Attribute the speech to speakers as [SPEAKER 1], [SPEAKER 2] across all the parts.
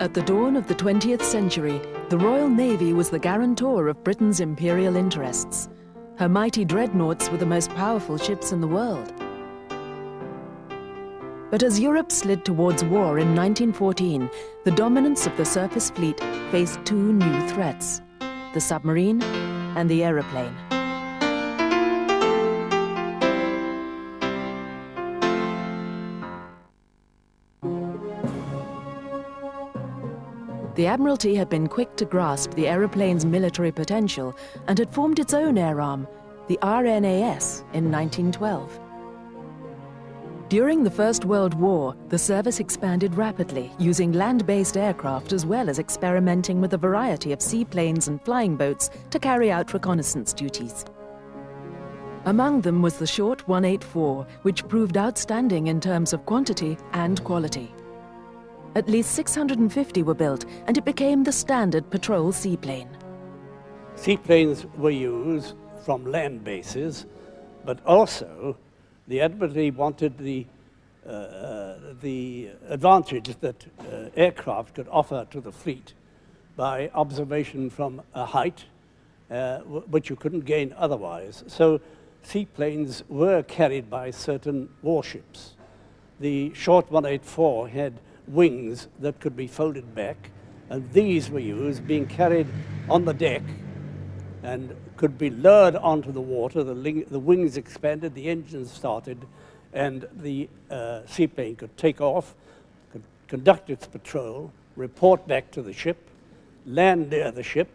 [SPEAKER 1] At the dawn of the 20th century, the Royal Navy was the guarantor of Britain's imperial interests. Her mighty dreadnoughts were the most powerful ships in the world. But as Europe slid towards war in 1914, the dominance of the surface fleet faced two new threats: the submarine and the aeroplane. The Admiralty had been quick to grasp the aeroplane's military potential and had formed its own air arm, the RNAS, in 1912. During the First World War, the service expanded rapidly, using land-based aircraft as well as experimenting with a variety of seaplanes and flying boats to carry out reconnaissance duties. Among them was the Short 184, which proved outstanding in terms of quantity and quality. At least 650 were built, and it became the standard patrol seaplane.
[SPEAKER 2] Seaplanes were used from land bases, but also the Admiralty wanted the advantage that aircraft could offer to the fleet by observation from a height, which you couldn't gain otherwise. So seaplanes were carried by certain warships. The Short 184 had wings that could be folded back, and these were used, being carried on the deck and could be lowered onto the water. The wings expanded, the engines started, and the seaplane could take off, could conduct its patrol, report back to the ship, land near the ship,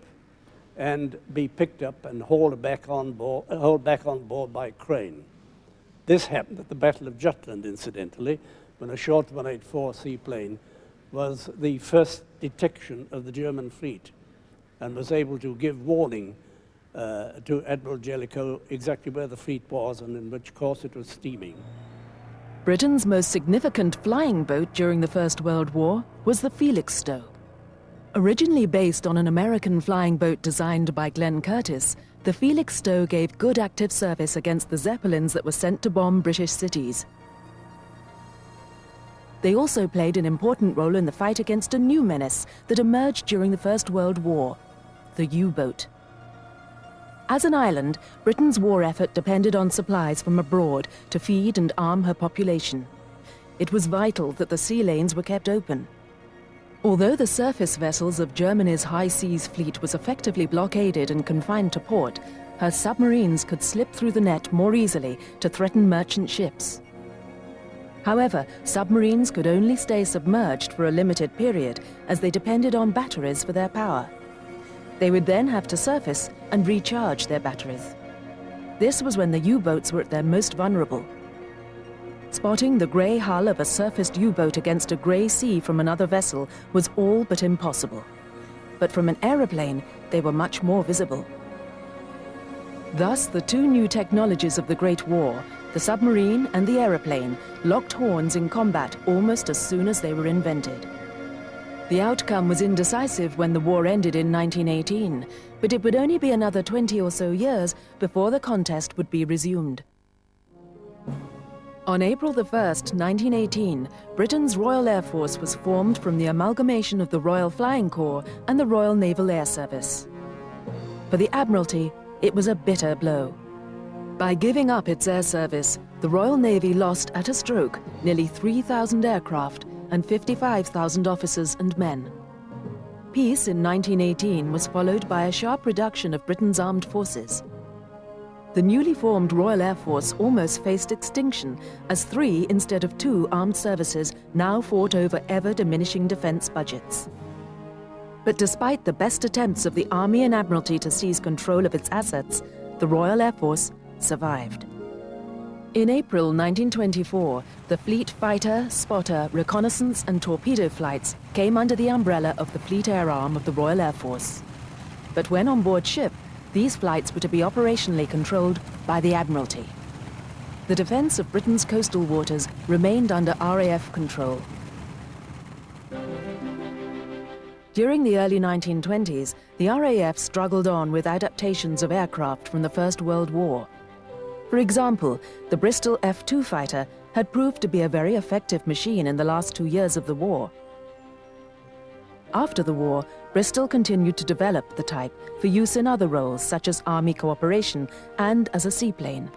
[SPEAKER 2] and be picked up and hauled back on board by crane. This happened at the Battle of Jutland, incidentally, when a Short 184 seaplane was the first detection of the German fleet and was able to give warning to Admiral Jellicoe exactly where the fleet was and in which course it was steaming.
[SPEAKER 1] Britain's most significant flying boat during the First World War was the Felixstowe. Originally based on an American flying boat designed by Glenn Curtiss, the Felixstowe gave good active service against the Zeppelins that were sent to bomb British cities. They also played an important role in the fight against a new menace that emerged during the First World War, the U-boat. As an island, Britain's war effort depended on supplies from abroad to feed and arm her population. It was vital that the sea lanes were kept open. Although the surface vessels of Germany's high seas fleet was effectively blockaded and confined to port, her submarines could slip through the net more easily to threaten merchant ships. However, submarines could only stay submerged for a limited period as they depended on batteries for their power. They would then have to surface and recharge their batteries. This was when the U-boats were at their most vulnerable. Spotting the grey hull of a surfaced U-boat against a grey sea from another vessel was all but impossible. But from an aeroplane, they were much more visible. Thus, the two new technologies of the Great War, the submarine and the aeroplane, locked horns in combat almost as soon as they were invented. The outcome was indecisive when the war ended in 1918, but it would only be another 20 or so years before the contest would be resumed. On April 1st, 1918, Britain's Royal Air Force was formed from the amalgamation of the Royal Flying Corps and the Royal Naval Air Service. For the Admiralty, it was a bitter blow. By giving up its air service, the Royal Navy lost at a stroke nearly 3,000 aircraft and 55,000 officers and men. Peace in 1918 was followed by a sharp reduction of Britain's armed forces. The newly formed Royal Air Force almost faced extinction as 3 instead of 2 armed services now fought over ever-diminishing defense budgets. But despite the best attempts of the Army and Admiralty to seize control of its assets, the Royal Air Force survived. In April 1924, the fleet fighter, spotter, reconnaissance and torpedo flights came under the umbrella of the Fleet Air Arm of the Royal Air Force. But when on board ship, these flights were to be operationally controlled by the Admiralty. The defense of Britain's coastal waters remained under RAF control. During the early 1920s, the RAF struggled on with adaptations of aircraft from the First World War. For example, the Bristol F-2 fighter had proved to be a very effective machine in the last 2 years of the war. After the war, Bristol continued to develop the type for use in other roles such as Army cooperation and as a seaplane.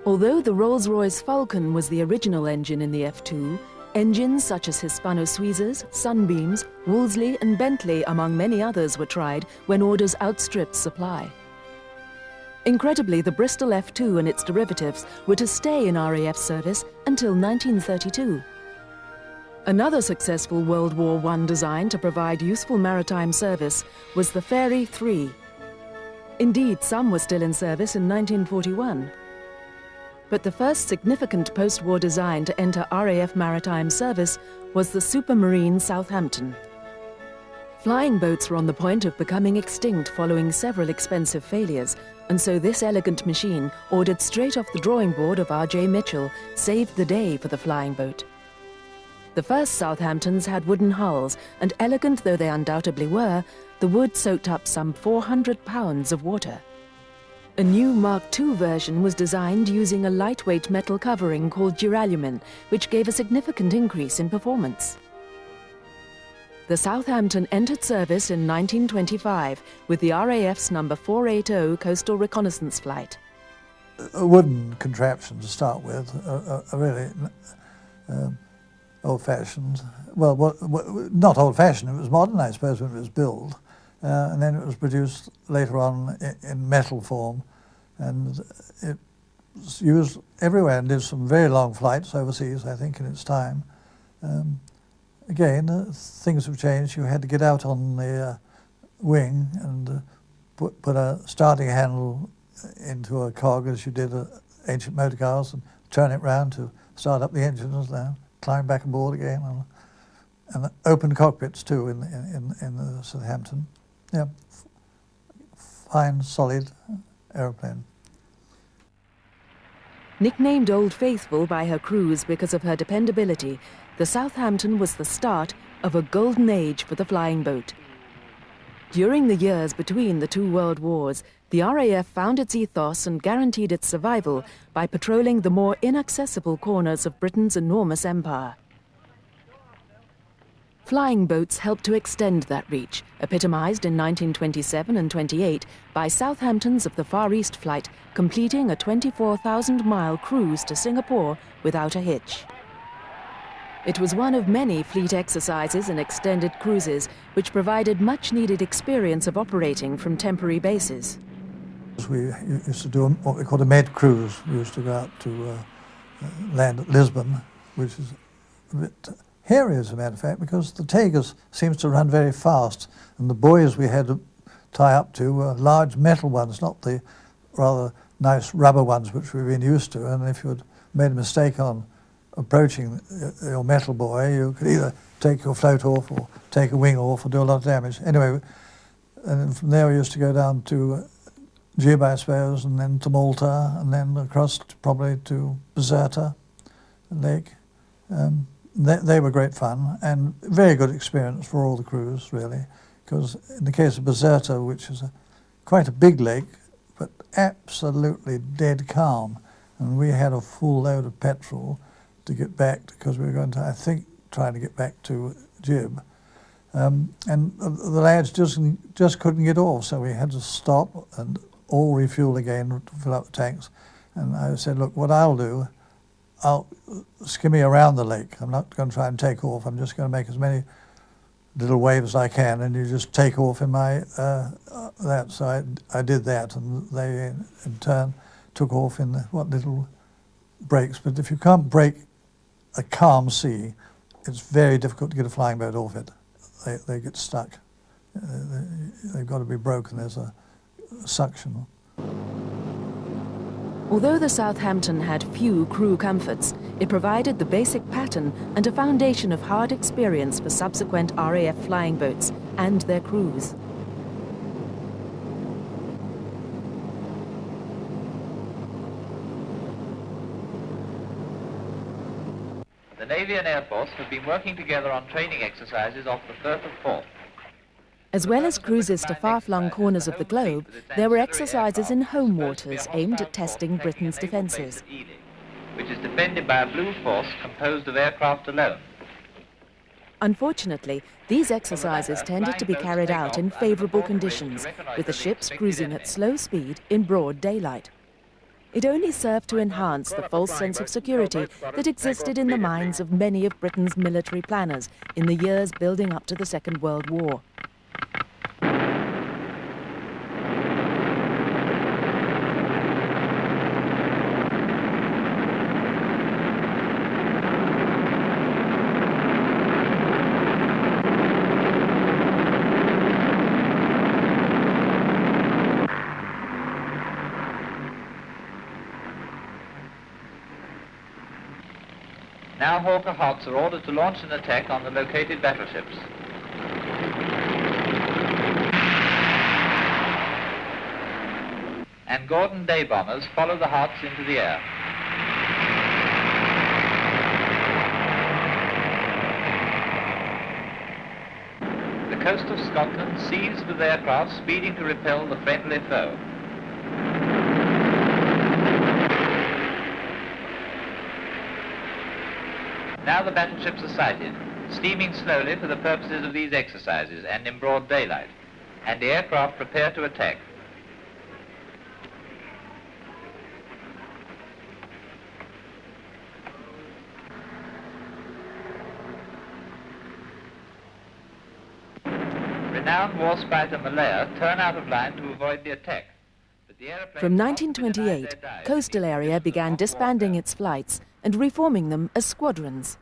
[SPEAKER 1] Although the Rolls-Royce Falcon was the original engine in the F2, engines such as Hispano-Suizes, Sunbeams, Wolseley and Bentley, among many others, were tried when orders outstripped supply. Incredibly, the Bristol F2 and its derivatives were to stay in RAF service until 1932. Another successful World War I design to provide useful maritime service was the Fairey 3. Indeed, some were still in service in 1941. But the first significant post-war design to enter RAF maritime service was the Supermarine Southampton. Flying boats were on the point of becoming extinct following several expensive failures, and so this elegant machine, ordered straight off the drawing board of R.J. Mitchell, saved the day for the flying boat. The first Southamptons had wooden hulls, and elegant though they undoubtedly were, the wood soaked up some 400 pounds of water. A new Mark II version was designed using a lightweight metal covering called duralumin, which gave a significant increase in performance. The Southampton entered service in 1925 with the RAF's number 480 coastal reconnaissance flight.
[SPEAKER 3] A wooden contraption to start with, a really old-fashioned, well, not old-fashioned, it was modern, I suppose, when it was built. And then it was produced later on in metal form, and it was used everywhere and did some very long flights overseas, I think, in its time. Again, things have changed. You had to get out on the wing and put a starting handle into a cog, as you did ancient motor cars, and turn it round to start up the engines, then climb back aboard again, and open cockpits too in the Southampton. Yeah, fine, solid aeroplane.
[SPEAKER 1] Nicknamed Old Faithful by her crews because of her dependability, the Southampton was the start of a golden age for the flying boat. During the years between the two world wars, the RAF found its ethos and guaranteed its survival by patrolling the more inaccessible corners of Britain's enormous empire. Flying boats helped to extend that reach, epitomised in 1927 and 28 by Southamptons of the Far East flight completing a 24,000-mile cruise to Singapore without a hitch. It was one of many fleet exercises and extended cruises which provided much-needed experience of operating from temporary bases.
[SPEAKER 3] We used to do what we called a med cruise. We used to go out to land at Lisbon, which is a bit hairy, as a matter of fact, because the Tagus seems to run very fast, and the buoys we had to tie up to were large metal ones, not the rather nice rubber ones which we've been used to. And if you had made a mistake on approaching your metal buoy, you could either take your float off or take a wing off or do a lot of damage. Anyway, and from there we used to go down to Gib, I suppose, and then to Malta, and then across probably to Bizerta Lake. They were great fun and very good experience for all the crews, really, because in the case of Bizerta, which is quite a big lake, but absolutely dead calm, and we had a full load of petrol to get back, because we were going to, I think, try to get back to Gib. And the lads just couldn't get off, so we had to stop and all refuel again to fill up the tanks. And I said, look, what I'll do, I'll skimmy around the lake. I'm not going to try and take off. I'm just going to make as many little waves as I can, and you just take off in my that. So I did that, and they in turn took off in what little breaks. But if you can't break a calm sea, it's very difficult to get a flying boat off it. They get stuck. They've got to be broken. There's a suction.
[SPEAKER 1] Although the Southampton had few crew comforts, it provided the basic pattern and a foundation of hard experience for subsequent RAF flying boats and their crews.
[SPEAKER 4] The Navy and Air Force have been working together on training exercises off the Firth of Forth.
[SPEAKER 1] As well as cruises to far-flung corners of the globe, there were exercises in home waters aimed at testing Britain's defences.
[SPEAKER 4] Which is defended by a blue force composed of aircraft alone.
[SPEAKER 1] Unfortunately, these exercises tended to be carried out in favourable conditions, with the ships cruising at slow speed in broad daylight. It only served to enhance the false sense of security that existed in the minds of many of Britain's military planners in the years building up to the Second World War.
[SPEAKER 4] Now Hawker Hots are ordered to launch an attack on the located battleships. And Gordon day bombers follow the Hots into the air. The coast of Scotland seethes with aircraft speeding to repel the friendly foe. Now the battleships are sighted, steaming slowly for the purposes of these exercises and in broad daylight, and the aircraft prepare to attack. Renowned warspiter Malaya turn out of line to avoid the attack.
[SPEAKER 1] From 1928, Coastal Area began disbanding its flights and reforming them as squadrons.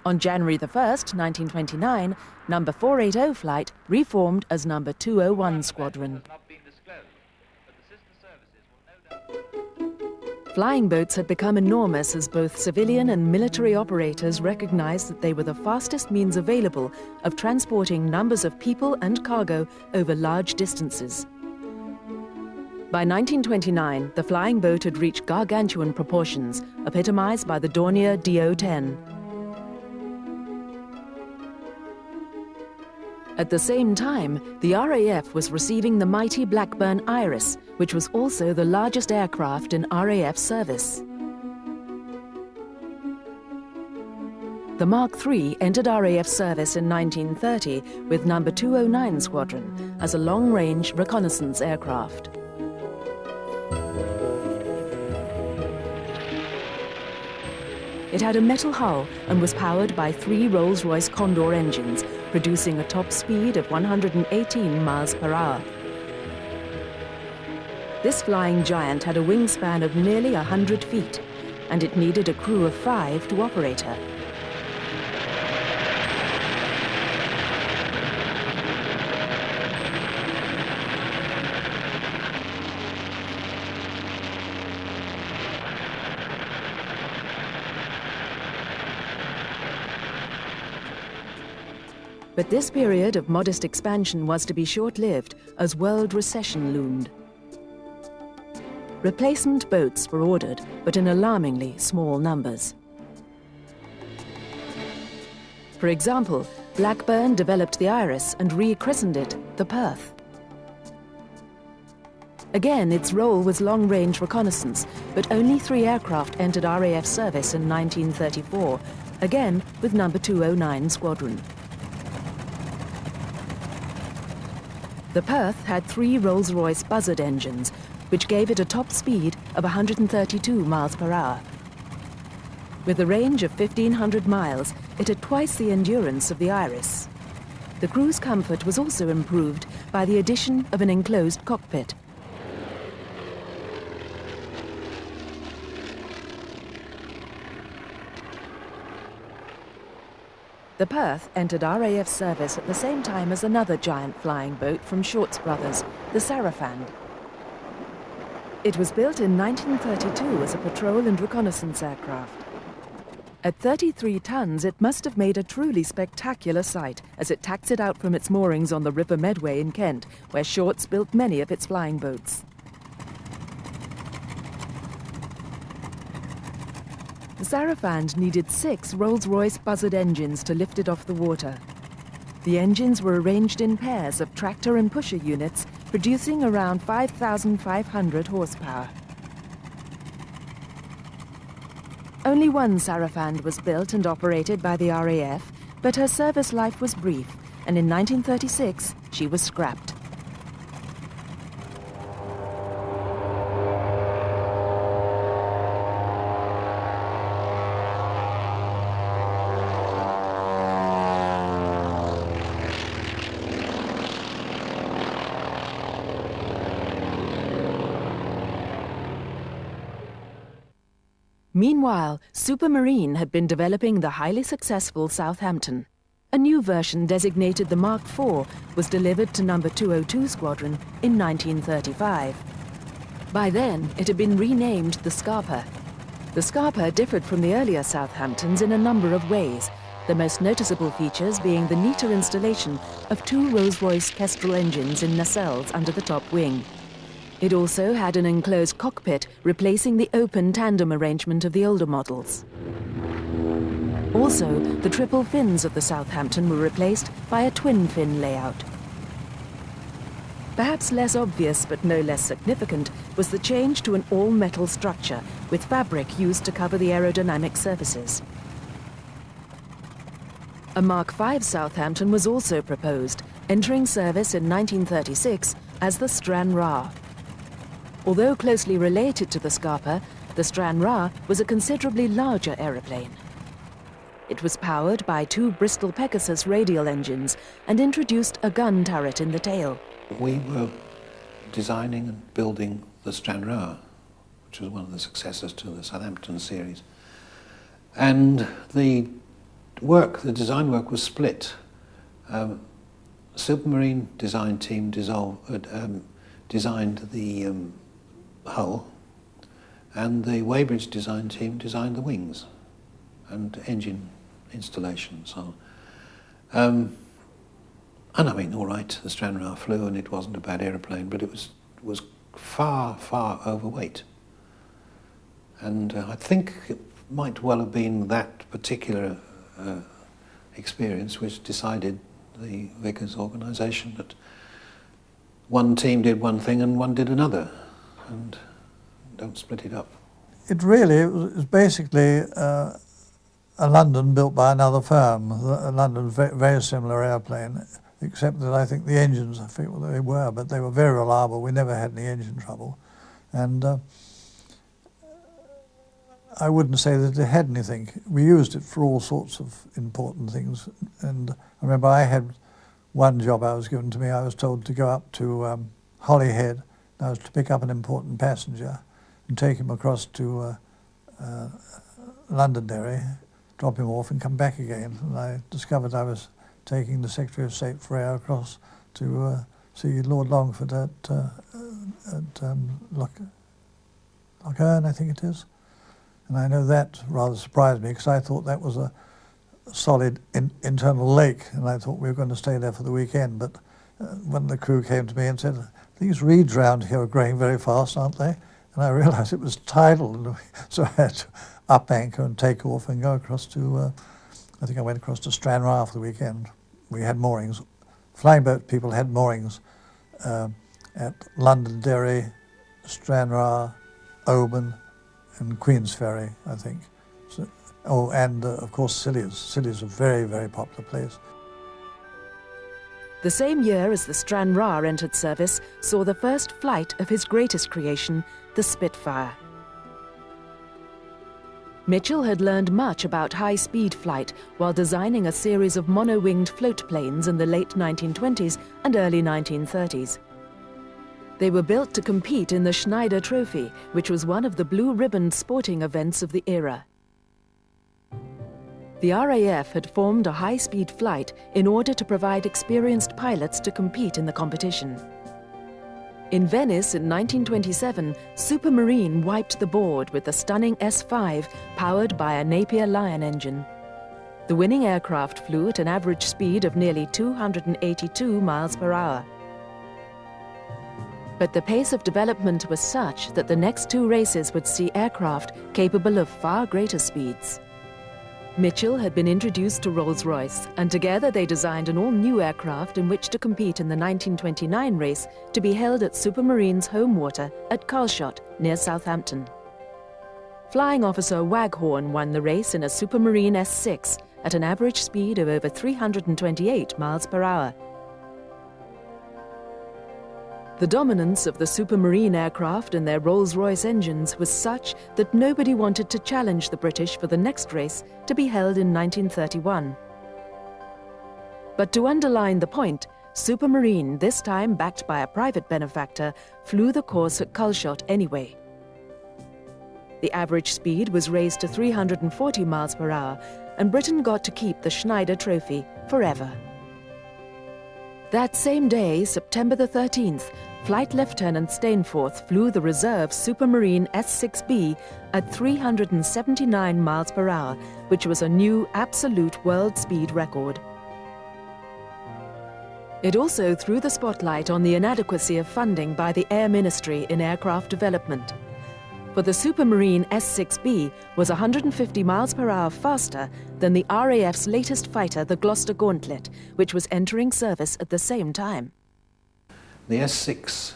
[SPEAKER 1] On January the 1st, 1929, number 480 flight reformed as number 201 Squadron. Flying boats had become enormous as both civilian and military operators recognized that they were the fastest means available of transporting numbers of people and cargo over large distances. By 1929, the flying boat had reached gargantuan proportions, epitomized by the Dornier Do-10. At the same time, the RAF was receiving the mighty Blackburn Iris, which was also the largest aircraft in RAF service. The Mark III entered RAF service in 1930 with number 209 Squadron as a long-range reconnaissance aircraft. It had a metal hull and was powered by 3 Rolls-Royce Condor engines, producing a top speed of 118 miles per hour. This flying giant had a wingspan of nearly 100 feet, and it needed a crew of 5 to operate her. But this period of modest expansion was to be short-lived as world recession loomed. Replacement boats were ordered, but in alarmingly small numbers. For example, Blackburn developed the Iris and rechristened it the Perth. Again, its role was long-range reconnaissance, but only 3 aircraft entered RAF service in 1934, again with number 209 Squadron. The Perth had 3 Rolls-Royce Buzzard engines, which gave it a top speed of 132 miles per hour. With a range of 1,500 miles, it had twice the endurance of the Iris. The crew's comfort was also improved by the addition of an enclosed cockpit. The Perth entered RAF service at the same time as another giant flying boat from Short's Brothers, the Sarafand. It was built in 1932 as a patrol and reconnaissance aircraft. At 33 tons, it must have made a truly spectacular sight as it taxied out from its moorings on the River Medway in Kent, where Short's built many of its flying boats. The Sarafand needed 6 Rolls-Royce Buzzard engines to lift it off the water. The engines were arranged in pairs of tractor and pusher units, producing around 5,500 horsepower. Only one Sarafand was built and operated by the RAF, but her service life was brief, and in 1936 she was scrapped. Meanwhile, Supermarine had been developing the highly successful Southampton. A new version designated the Mark IV was delivered to No. 202 Squadron in 1935. By then, it had been renamed the Scarpa. The Scarpa differed from the earlier Southamptons in a number of ways, the most noticeable features being the neater installation of two Rolls-Royce Kestrel engines in nacelles under the top wing. It also had an enclosed cockpit, replacing the open tandem arrangement of the older models. Also, the triple fins of the Southampton were replaced by a twin-fin layout. Perhaps less obvious, but no less significant, was the change to an all-metal structure, with fabric used to cover the aerodynamic surfaces. A Mark V Southampton was also proposed, entering service in 1936 as the Stranraer. Although closely related to the Scarpa, the Stranraer was a considerably larger aeroplane. It was powered by two Bristol Pegasus radial engines and introduced a gun turret in the tail.
[SPEAKER 5] We were designing and building the Stranraer, which was one of the successors to the Southampton series. And the design work was split. The Supermarine design team designed the hull, and the Weybridge design team designed the wings and engine installation. So, and I mean, all right, the Stranraer flew, and it wasn't a bad aeroplane, but it was far, far overweight. And I think it might well have been that particular experience which decided the Vickers organisation that one team did one thing and one did another, and don't split it up.
[SPEAKER 3] It really was basically a London built by another firm. A London very similar airplane, except that I think the engines, I forget what they were, but they were very reliable. We never had any engine trouble. And I wouldn't say that it had anything. We used it for all sorts of important things. And I remember I had one job I was given to me. I was told to go up to Holyhead. I was to pick up an important passenger and take him across to Londonderry, drop him off and come back again. And I discovered I was taking the Secretary of State Frere across to see Lord Longford at Lochern, I think it is. And I know that rather surprised me, because I thought that was a solid internal lake, and I thought we were going to stay there for the weekend. But one of the crew came to me and said, "These reeds round here are growing very fast, aren't they?" And I realised it was tidal, so I had to up anchor and take off and go across to, I think I went across to Stranraer for the weekend. We had moorings. Flying boat people had moorings at Londonderry, Stranraer, Oban, and Queensferry, I think. So, oh, and of course Scilly's. Scilly's a very, very popular place.
[SPEAKER 1] The same year as the Stranraer entered service saw the first flight of his greatest creation, the Spitfire. Mitchell had learned much about high-speed flight while designing a series of mono-winged float planes in the late 1920s and early 1930s. They were built to compete in the Schneider Trophy, which was one of the blue-ribboned sporting events of the era. The RAF had formed a high-speed flight in order to provide experienced pilots to compete in the competition. In Venice in 1927, Supermarine wiped the board with the stunning S5 powered by a Napier Lion engine. The winning aircraft flew at an average speed of nearly 282 miles per hour. But the pace of development was such that the next two races would see aircraft capable of far greater speeds. Mitchell had been introduced to Rolls-Royce, and together they designed an all-new aircraft in which to compete in the 1929 race to be held at Supermarine's home water at Carlshot, near Southampton. Flying Officer Waghorn won the race in a Supermarine S6, at an average speed of over 328 miles per hour. The dominance of the Supermarine aircraft and their Rolls-Royce engines was such that nobody wanted to challenge the British for the next race, to be held in 1931. But to underline the point, Supermarine, this time backed by a private benefactor, flew the course at Culshot anyway. The average speed was raised to 340 miles per hour, and Britain got to keep the Schneider trophy forever. That same day, September the 13th, Flight Lieutenant Stainforth flew the reserve Supermarine S6B at 379 miles per hour, which was a new absolute world speed record. It also threw the spotlight on the inadequacy of funding by the Air Ministry in aircraft development. For the Supermarine S6B was 150 miles per hour faster than the RAF's latest fighter, the Gloucester Gauntlet, which was entering service at the same time.
[SPEAKER 5] The S6,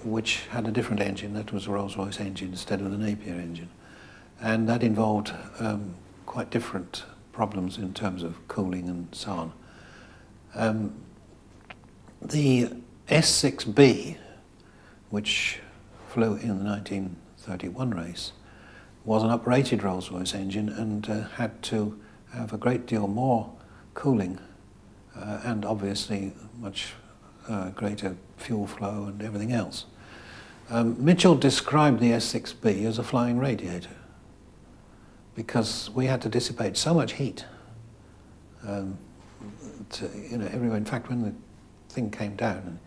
[SPEAKER 5] which had a different engine, that was a Rolls-Royce engine instead of the Napier engine, and that involved quite different problems in terms of cooling and so on. The S6B, which flew in the 1931 race, was an uprated Rolls-Royce engine and had to have a great deal more cooling and obviously much greater fuel flow and everything else. Mitchell described the S6B as a flying radiator because we had to dissipate so much heat everywhere. In fact, when the thing came down,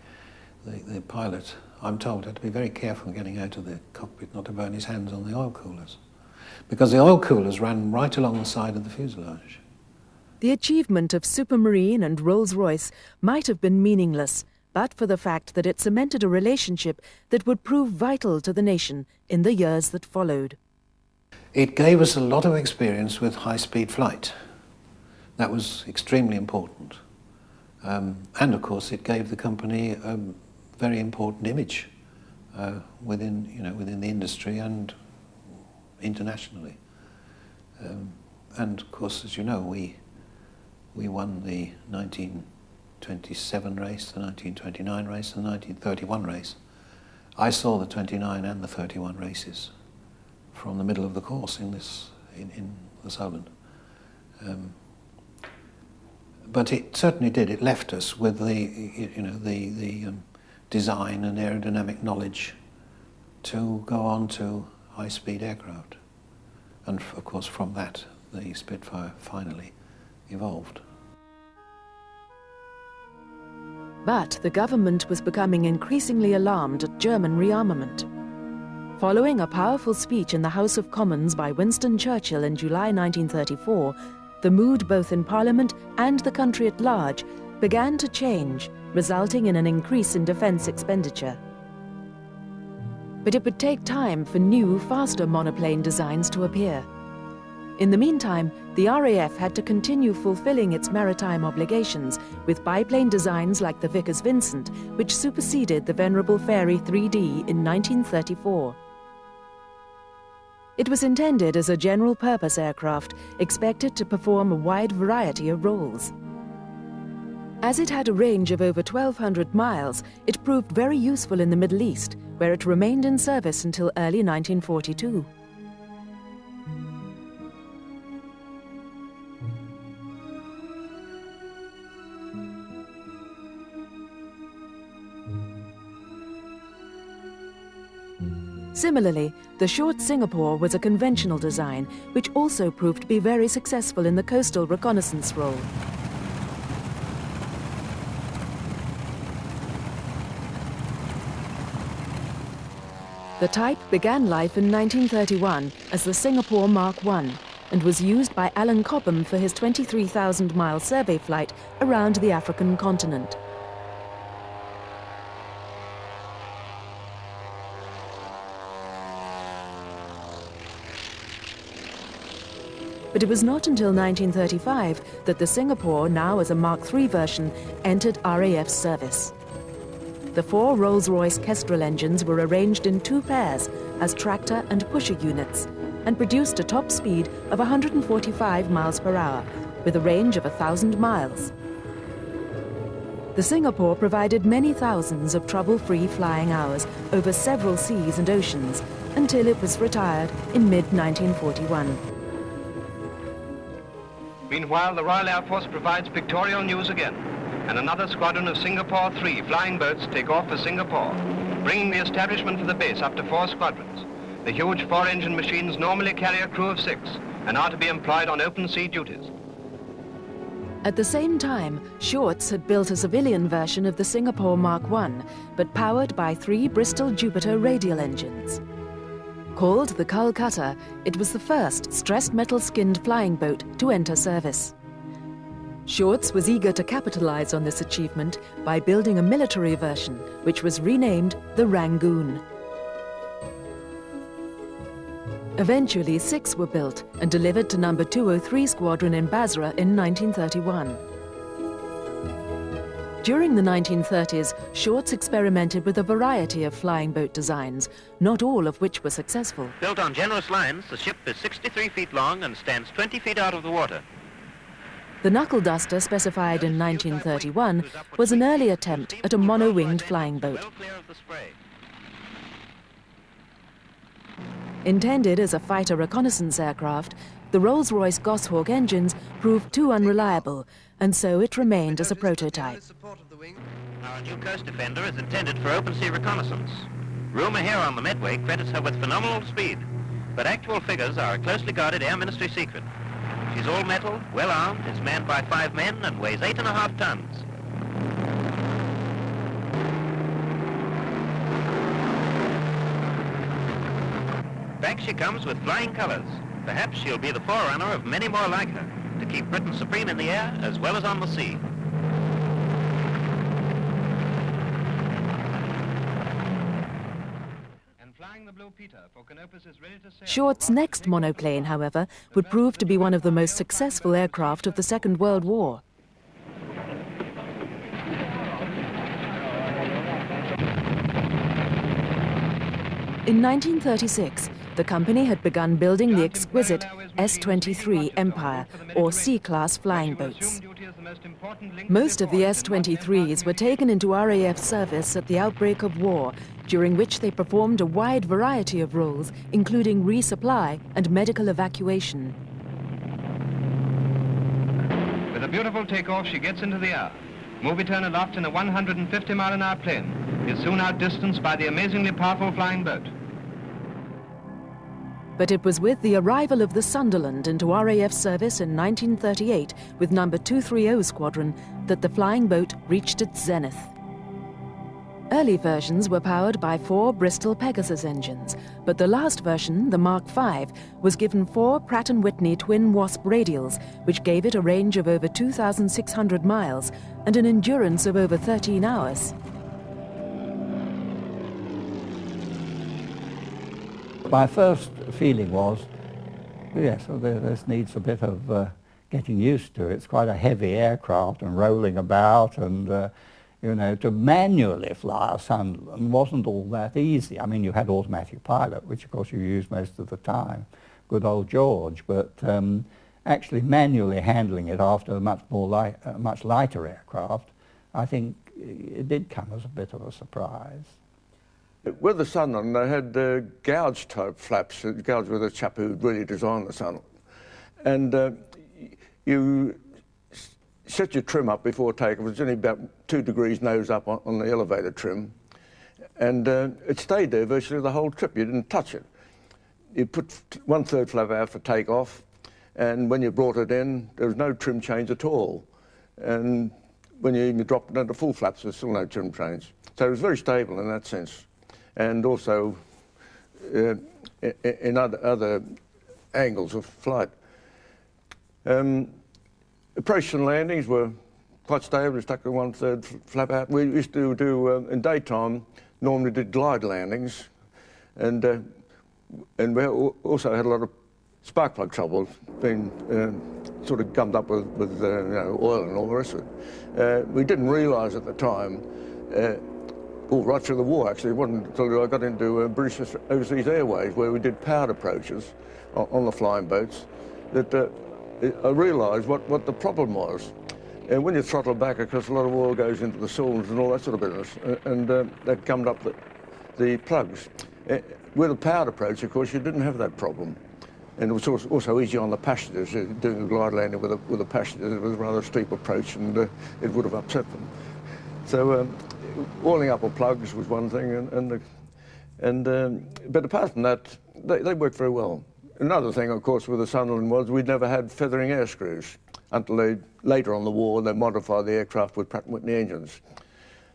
[SPEAKER 5] the pilot, I'm told, had to be very careful getting out of the cockpit not to burn his hands on the oil coolers, because the oil coolers ran right along the side of the fuselage.
[SPEAKER 1] The achievement of Supermarine and Rolls-Royce might have been meaningless, but for the fact that it cemented a relationship that would prove vital to the nation in the years that followed.
[SPEAKER 5] It gave us a lot of experience with high-speed flight. That was extremely important. And of course it gave the company a very important image within the industry and internationally. And of course, as you know, we won the 1927 race, the 1929 race, and the 1931 race. I saw the 29 and the 31 races from the middle of the course in the Solent. But it certainly did. It left us with the design and aerodynamic knowledge to go on to high-speed aircraft. And of course, from that, the Spitfire finally evolved.
[SPEAKER 1] But the government was becoming increasingly alarmed at German rearmament. Following a powerful speech in the House of Commons by Winston Churchill in July 1934, the mood both in Parliament and the country at large began to change, resulting in an increase in defence expenditure. But it would take time for new, faster monoplane designs to appear. In the meantime, the RAF had to continue fulfilling its maritime obligations with biplane designs like the Vickers Vincent, which superseded the venerable Fairey 3D in 1934. It was intended as a general-purpose aircraft, expected to perform a wide variety of roles. As it had a range of over 1,200 miles, it proved very useful in the Middle East, where it remained in service until early 1942. Similarly, the short Singapore was a conventional design, which also proved to be very successful in the coastal reconnaissance role. The type began life in 1931 as the Singapore Mark I and was used by Alan Cobham for his 23,000-mile survey flight around the African continent. But it was not until 1935 that the Singapore, now as a Mark III version, entered RAF service. The 4 Rolls-Royce Kestrel engines were arranged in 2 pairs as tractor and pusher units, and produced a top speed of 145 miles per hour, with a range of 1,000 miles. The Singapore provided many thousands of trouble-free flying hours over several seas and oceans until it was retired in mid-1941.
[SPEAKER 6] Meanwhile, the Royal Air Force provides pictorial news again, and another squadron of Singapore 3 flying boats take off for Singapore, bringing the establishment for the base up to 4 squadrons. The huge 4-engine machines normally carry a crew of 6 and are to be employed on open sea duties.
[SPEAKER 1] At the same time, Shorts had built a civilian version of the Singapore Mark I, but powered by 3 Bristol Jupiter radial engines. Called the Calcutta, it was the first stressed metal-skinned flying boat to enter service. Shorts was eager to capitalize on this achievement by building a military version, which was renamed the Rangoon. Eventually, 6 were built and delivered to No. 203 Squadron in Basra in 1931. During the 1930s, Shorts experimented with a variety of flying boat designs, not all of which were successful.
[SPEAKER 7] Built on generous lines, the ship is 63 feet long and stands 20 feet out of the water.
[SPEAKER 1] The Knuckle Duster, specified in 1931, was an early attempt at a mono-winged flying boat. Intended as a fighter reconnaissance aircraft, the Rolls-Royce Goshawk engines proved too unreliable, and so it remained as a prototype.
[SPEAKER 7] Our new coast defender is intended for open sea reconnaissance. Rumour here on the Medway credits her with phenomenal speed, but actual figures are a closely guarded Air Ministry secret. She's all metal, well armed, is manned by 5 men and weighs 8.5 tons. Back she comes with flying colours. Perhaps she'll be the forerunner of many more like her, to keep Britain supreme in the air as well as on the sea.
[SPEAKER 1] Short's next monoplane, however, would prove to be one of the most successful aircraft of the Second World War. In 1936, the company had begun building the exquisite S-23 Empire, or C-class flying boats. Most of the S-23s were taken into RAF service at the outbreak of war, during which they performed a wide variety of roles, including resupply and medical evacuation.
[SPEAKER 6] With a beautiful takeoff, she gets into the air. Movie turn aloft in a 150-mile-an-hour plane is soon outdistanced by the amazingly powerful flying boat.
[SPEAKER 1] But it was with the arrival of the Sunderland into RAF service in 1938 with No. 230 Squadron that the flying boat reached its zenith. Early versions were powered by 4 Bristol Pegasus engines, but the last version, the Mark V, was given 4 Pratt & Whitney twin Wasp radials, which gave it a range of over 2,600 miles and an endurance of over 13 hours.
[SPEAKER 8] My first feeling was, yes, well, this needs a bit of getting used to. It's quite a heavy aircraft and rolling about, and you know, to manually fly a Sunderland wasn't all that easy. I mean, you had automatic pilot, which of course you used most of the time, good old George, but actually manually handling it after a much lighter aircraft, I think it did come as a bit of a surprise.
[SPEAKER 9] With the Sunderland, they had gouge-type flaps. Gouge was a chap who really designed the Sunderland. And you set your trim up before takeoff. It was only about 2 degrees nose up on the elevator trim. And it stayed there virtually the whole trip. You didn't touch it. You put 1/3 flap out for takeoff, and when you brought it in, there was no trim change at all. And when you even dropped it into full flaps, there's still no trim change. So it was very stable in that sense. And also in other angles of flight. Approach and landings were quite stable. We stuck the 1/3 flap out. We used to do, in daytime, normally did glide landings, and we also had a lot of spark plug trouble, being sort of gummed up with you know, oil and all the rest of it. We didn't realise at the time all right through the war, actually. It wasn't until I got into British Overseas Airways, where we did powered approaches on the flying boats, that I realised what the problem was. And when you throttle back, of course, a lot of oil goes into the cylinders and all that sort of business, and that gummed up the plugs. With a powered approach, of course, you didn't have that problem. And it was also easy on the passengers. Doing a glide landing with the passengers, it was a rather steep approach, and it would have upset them. So oiling up of plugs was one thing, but apart from that, they worked very well. Another thing, of course, with the Sunderland was we'd never had feathering air screws until later on the war they modified the aircraft with Pratt & Whitney engines.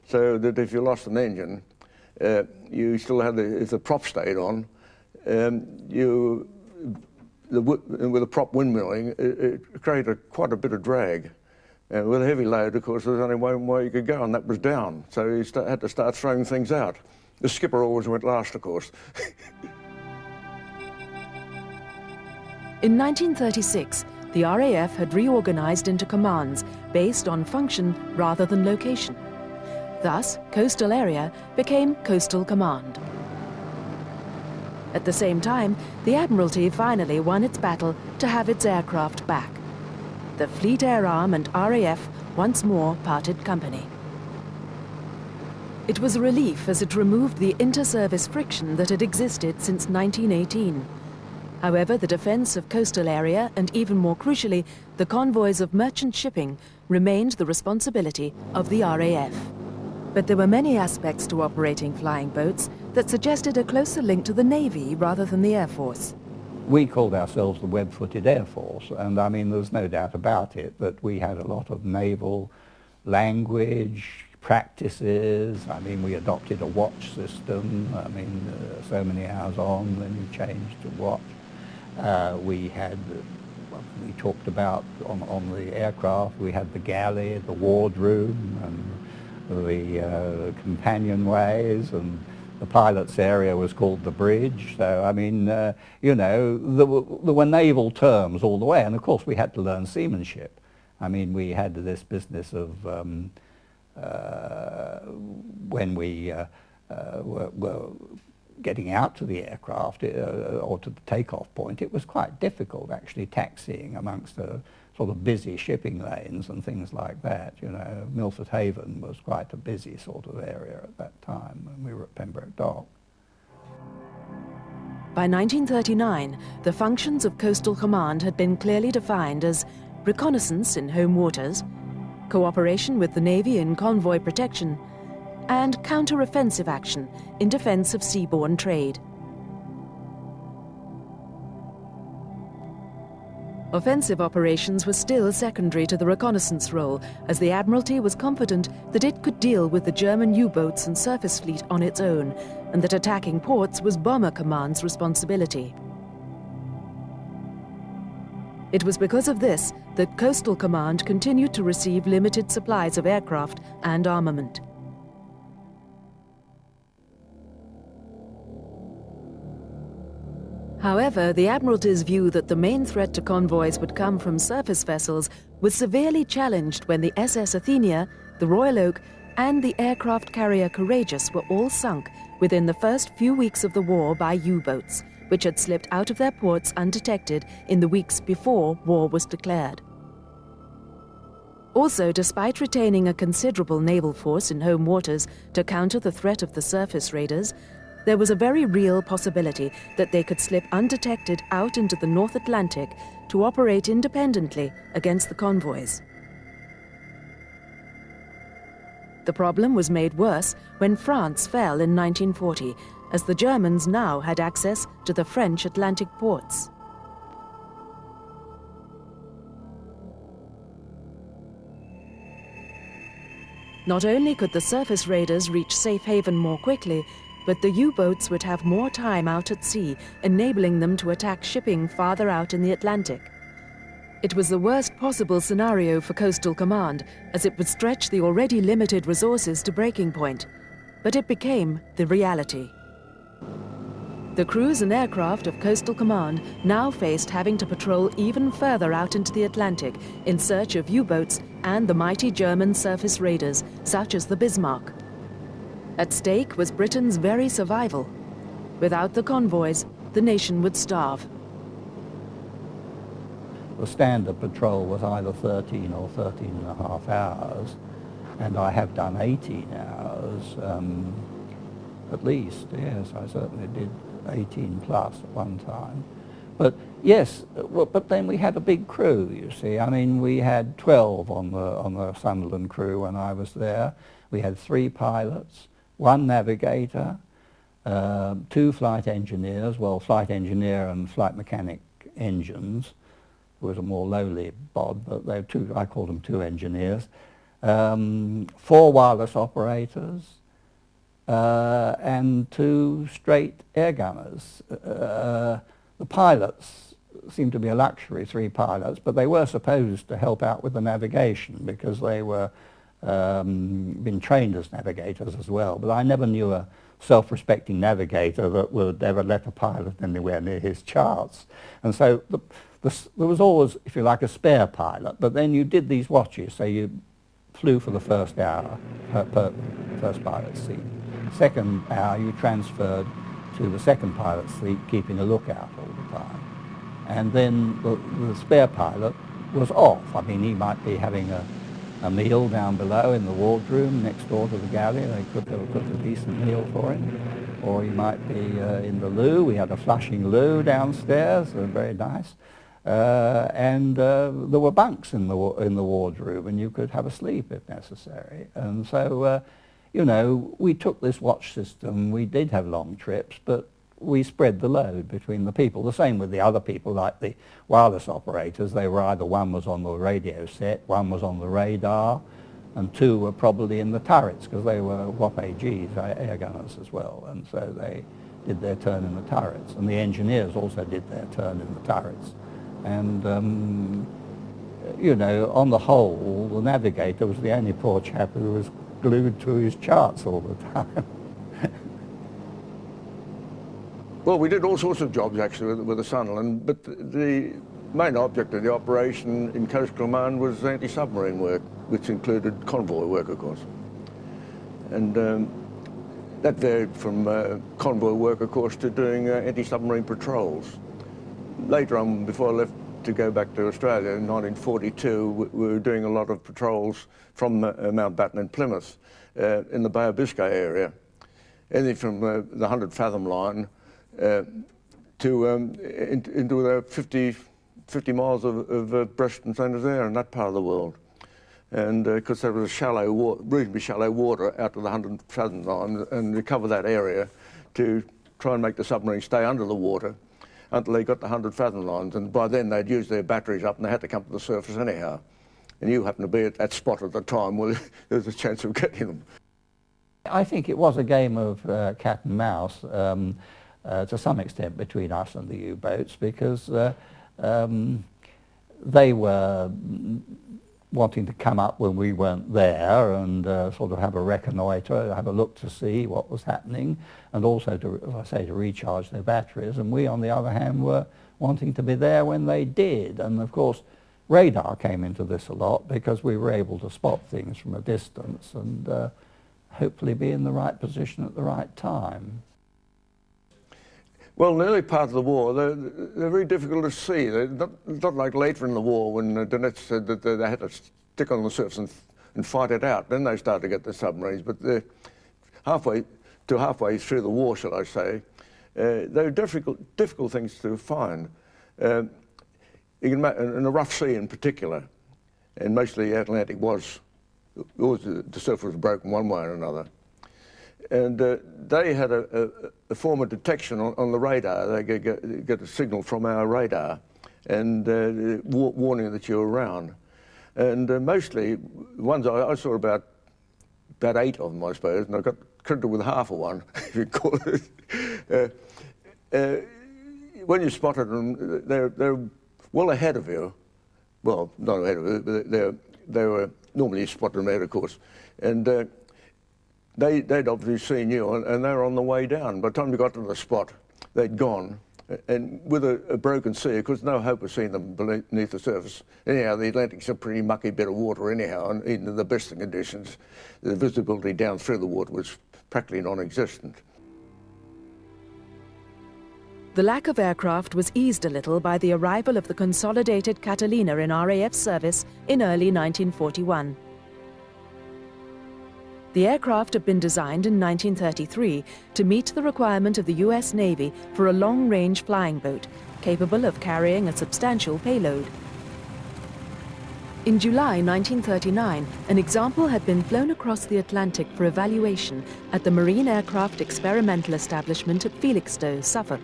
[SPEAKER 9] So that if you lost an engine, you still had if the prop stayed on, with the prop windmilling, it created quite a bit of drag. And with a heavy load, of course, there was only one way you could go, and that was down. So you had to start throwing things out. The skipper always went last, of course.
[SPEAKER 1] In 1936, the RAF had reorganized into commands based on function rather than location. Thus, Coastal Area became Coastal Command. At the same time, the Admiralty finally won its battle to have its aircraft back. The Fleet Air Arm and RAF once more parted company. It was a relief as it removed the inter-service friction that had existed since 1918. However, the defence of Coastal Area, and even more crucially, the convoys of merchant shipping, remained the responsibility of the RAF. But there were many aspects to operating flying boats that suggested a closer link to the Navy rather than the Air Force.
[SPEAKER 8] We called ourselves the Web-footed Air Force, and I mean, there's no doubt about it that we had a lot of naval language, practices. I mean, we adopted a watch system. I mean, so many hours on, then you change to watch. We talked about on the aircraft, we had the galley, the wardroom, and the companionways, and the pilot's area was called the bridge. So, I mean, you know, there were naval terms all the way, and of course we had to learn seamanship. I mean, we had this business of when we were getting out to the aircraft or to the takeoff point, it was quite difficult actually taxiing amongst the sort of busy shipping lanes and things like that. You know, Milford Haven was quite a busy sort of area at that time when we were at Pembroke Dock.
[SPEAKER 1] By 1939, the functions of Coastal Command had been clearly defined as reconnaissance in home waters, cooperation with the Navy in convoy protection, and counter-offensive action in defence of seaborne trade. Offensive operations were still secondary to the reconnaissance role, as the Admiralty was confident that it could deal with the German U-boats and surface fleet on its own, and that attacking ports was Bomber Command's responsibility. It was because of this that Coastal Command continued to receive limited supplies of aircraft and armament. However, the Admiralty's view that the main threat to convoys would come from surface vessels was severely challenged when the SS Athenia, the Royal Oak, and the aircraft carrier Courageous were all sunk within the first few weeks of the war by U-boats, which had slipped out of their ports undetected in the weeks before war was declared. Also, despite retaining a considerable naval force in home waters to counter the threat of the surface raiders, there was a very real possibility that they could slip undetected out into the North Atlantic to operate independently against the convoys. The problem was made worse when France fell in 1940, as the Germans now had access to the French Atlantic ports. Not only could the surface raiders reach safe haven more quickly, but the U-boats would have more time out at sea, enabling them to attack shipping farther out in the Atlantic. It was the worst possible scenario for Coastal Command, as it would stretch the already limited resources to breaking point. But it became the reality. The crews and aircraft of Coastal Command now faced having to patrol even further out into the Atlantic in search of U-boats and the mighty German surface raiders, such as the Bismarck. At stake was Britain's very survival. Without the convoys, the nation would starve.
[SPEAKER 8] The standard patrol was either 13 or 13 and a half hours, and I have done 18 hours, at least, yes, I certainly did 18 plus at one time. But yes, well, but then we had a big crew, you see. I mean, we had 12 on the Sunderland crew when I was there. We had 3 pilots, 1 navigator, 2 flight engineers, well, flight engineer and flight mechanic engines. It was a more lowly bod, but they were 2, I called them 2 engineers. 4 wireless operators, and 2 straight air gunners. The pilots seemed to be a luxury, 3 pilots, but they were supposed to help out with the navigation because they were been trained as navigators as well. But I never knew a self-respecting navigator that would ever let a pilot anywhere near his charts. And so there was always, if you like, a spare pilot, but then you did these watches, so you flew for the first hour per first pilot's seat. Second hour you transferred to the second pilot's seat, keeping a lookout all the time. And then the spare pilot was off. I mean, he might be having a meal down below in the wardroom next door to the galley. They cooked a decent meal for him. Or he might be in the loo. We had a flushing loo downstairs, very nice. And there were bunks in the wardroom, and you could have a sleep if necessary. And so, you know, we took this watch system. We did have long trips, but we spread the load between the people. The same with the other people, like the wireless operators. They were either, one was on the radio set, one was on the radar, and 2 were probably in the turrets because they were WAP-AGs, air gunners as well. And so they did their turn in the turrets. And the engineers also did their turn in the turrets. And, you know, on the whole, the navigator was the only poor chap who was glued to his charts all the time.
[SPEAKER 9] Well, we did all sorts of jobs, actually, with the Sunderland, but the main object of the operation in Coast Command was anti-submarine work, which included convoy work, of course. And that varied from convoy work, of course, to doing anti-submarine patrols. Later on, before I left to go back to Australia in 1942, we were doing a lot of patrols from Mountbatten and Plymouth in the Bay of Biscay area. Anything from the 100 fathom line to into the 50 miles of Brest and St Nazaire and that part of the world. And because there was a shallow water, reasonably shallow water out to the 100 fathom line, and we cover that area to try and make the submarine stay under the water until they got the 100 fathom lines, and by then they'd used their batteries up and they had to come to the surface anyhow. And you happened to be at that spot at the time, well, there was a chance of getting them.
[SPEAKER 8] I think it was a game of cat and mouse to some extent between us and the U-boats, because they were wanting to come up when we weren't there and sort of have a reconnoitre, have a look to see what was happening, and also to, as I say, to recharge their batteries. And we, on the other hand, were wanting to be there when they did. And of course, radar came into this a lot because we were able to spot things from a distance and hopefully be in the right position at the right time.
[SPEAKER 9] Well, in the early part of the war, they're very difficult to see. They're not like later in the war when Donetsk said that they had to stick on the surface and fight it out. Then they started to get the submarines. But halfway through the war, shall I say, they're difficult things to find. You can imagine, in a rough sea in particular, and mostly the Atlantic was, the surface was broken one way or another. And they had a form of detection on the radar. They get a signal from our radar and warning that you're around. And mostly, ones I saw about 8 of them, I suppose, and I got credited with half of one, if you call it. When you spotted them, they're well ahead of you. Well, not ahead of you, but they were normally you spot them out, of course. And they'd obviously seen you, and they were on the way down. By the time you got to the spot, they'd gone. And with a broken sea, of course, no hope of seeing them beneath the surface. Anyhow, the Atlantic's a pretty mucky bit of water anyhow, and even in the best of conditions, the visibility down through the water was practically non-existent.
[SPEAKER 1] The lack of aircraft was eased a little by the arrival of the consolidated Catalina in RAF service in early 1941. The aircraft had been designed in 1933 to meet the requirement of the US Navy for a long-range flying boat capable of carrying a substantial payload. In July 1939, an example had been flown across the Atlantic for evaluation at the Marine Aircraft Experimental Establishment at Felixstowe, Suffolk.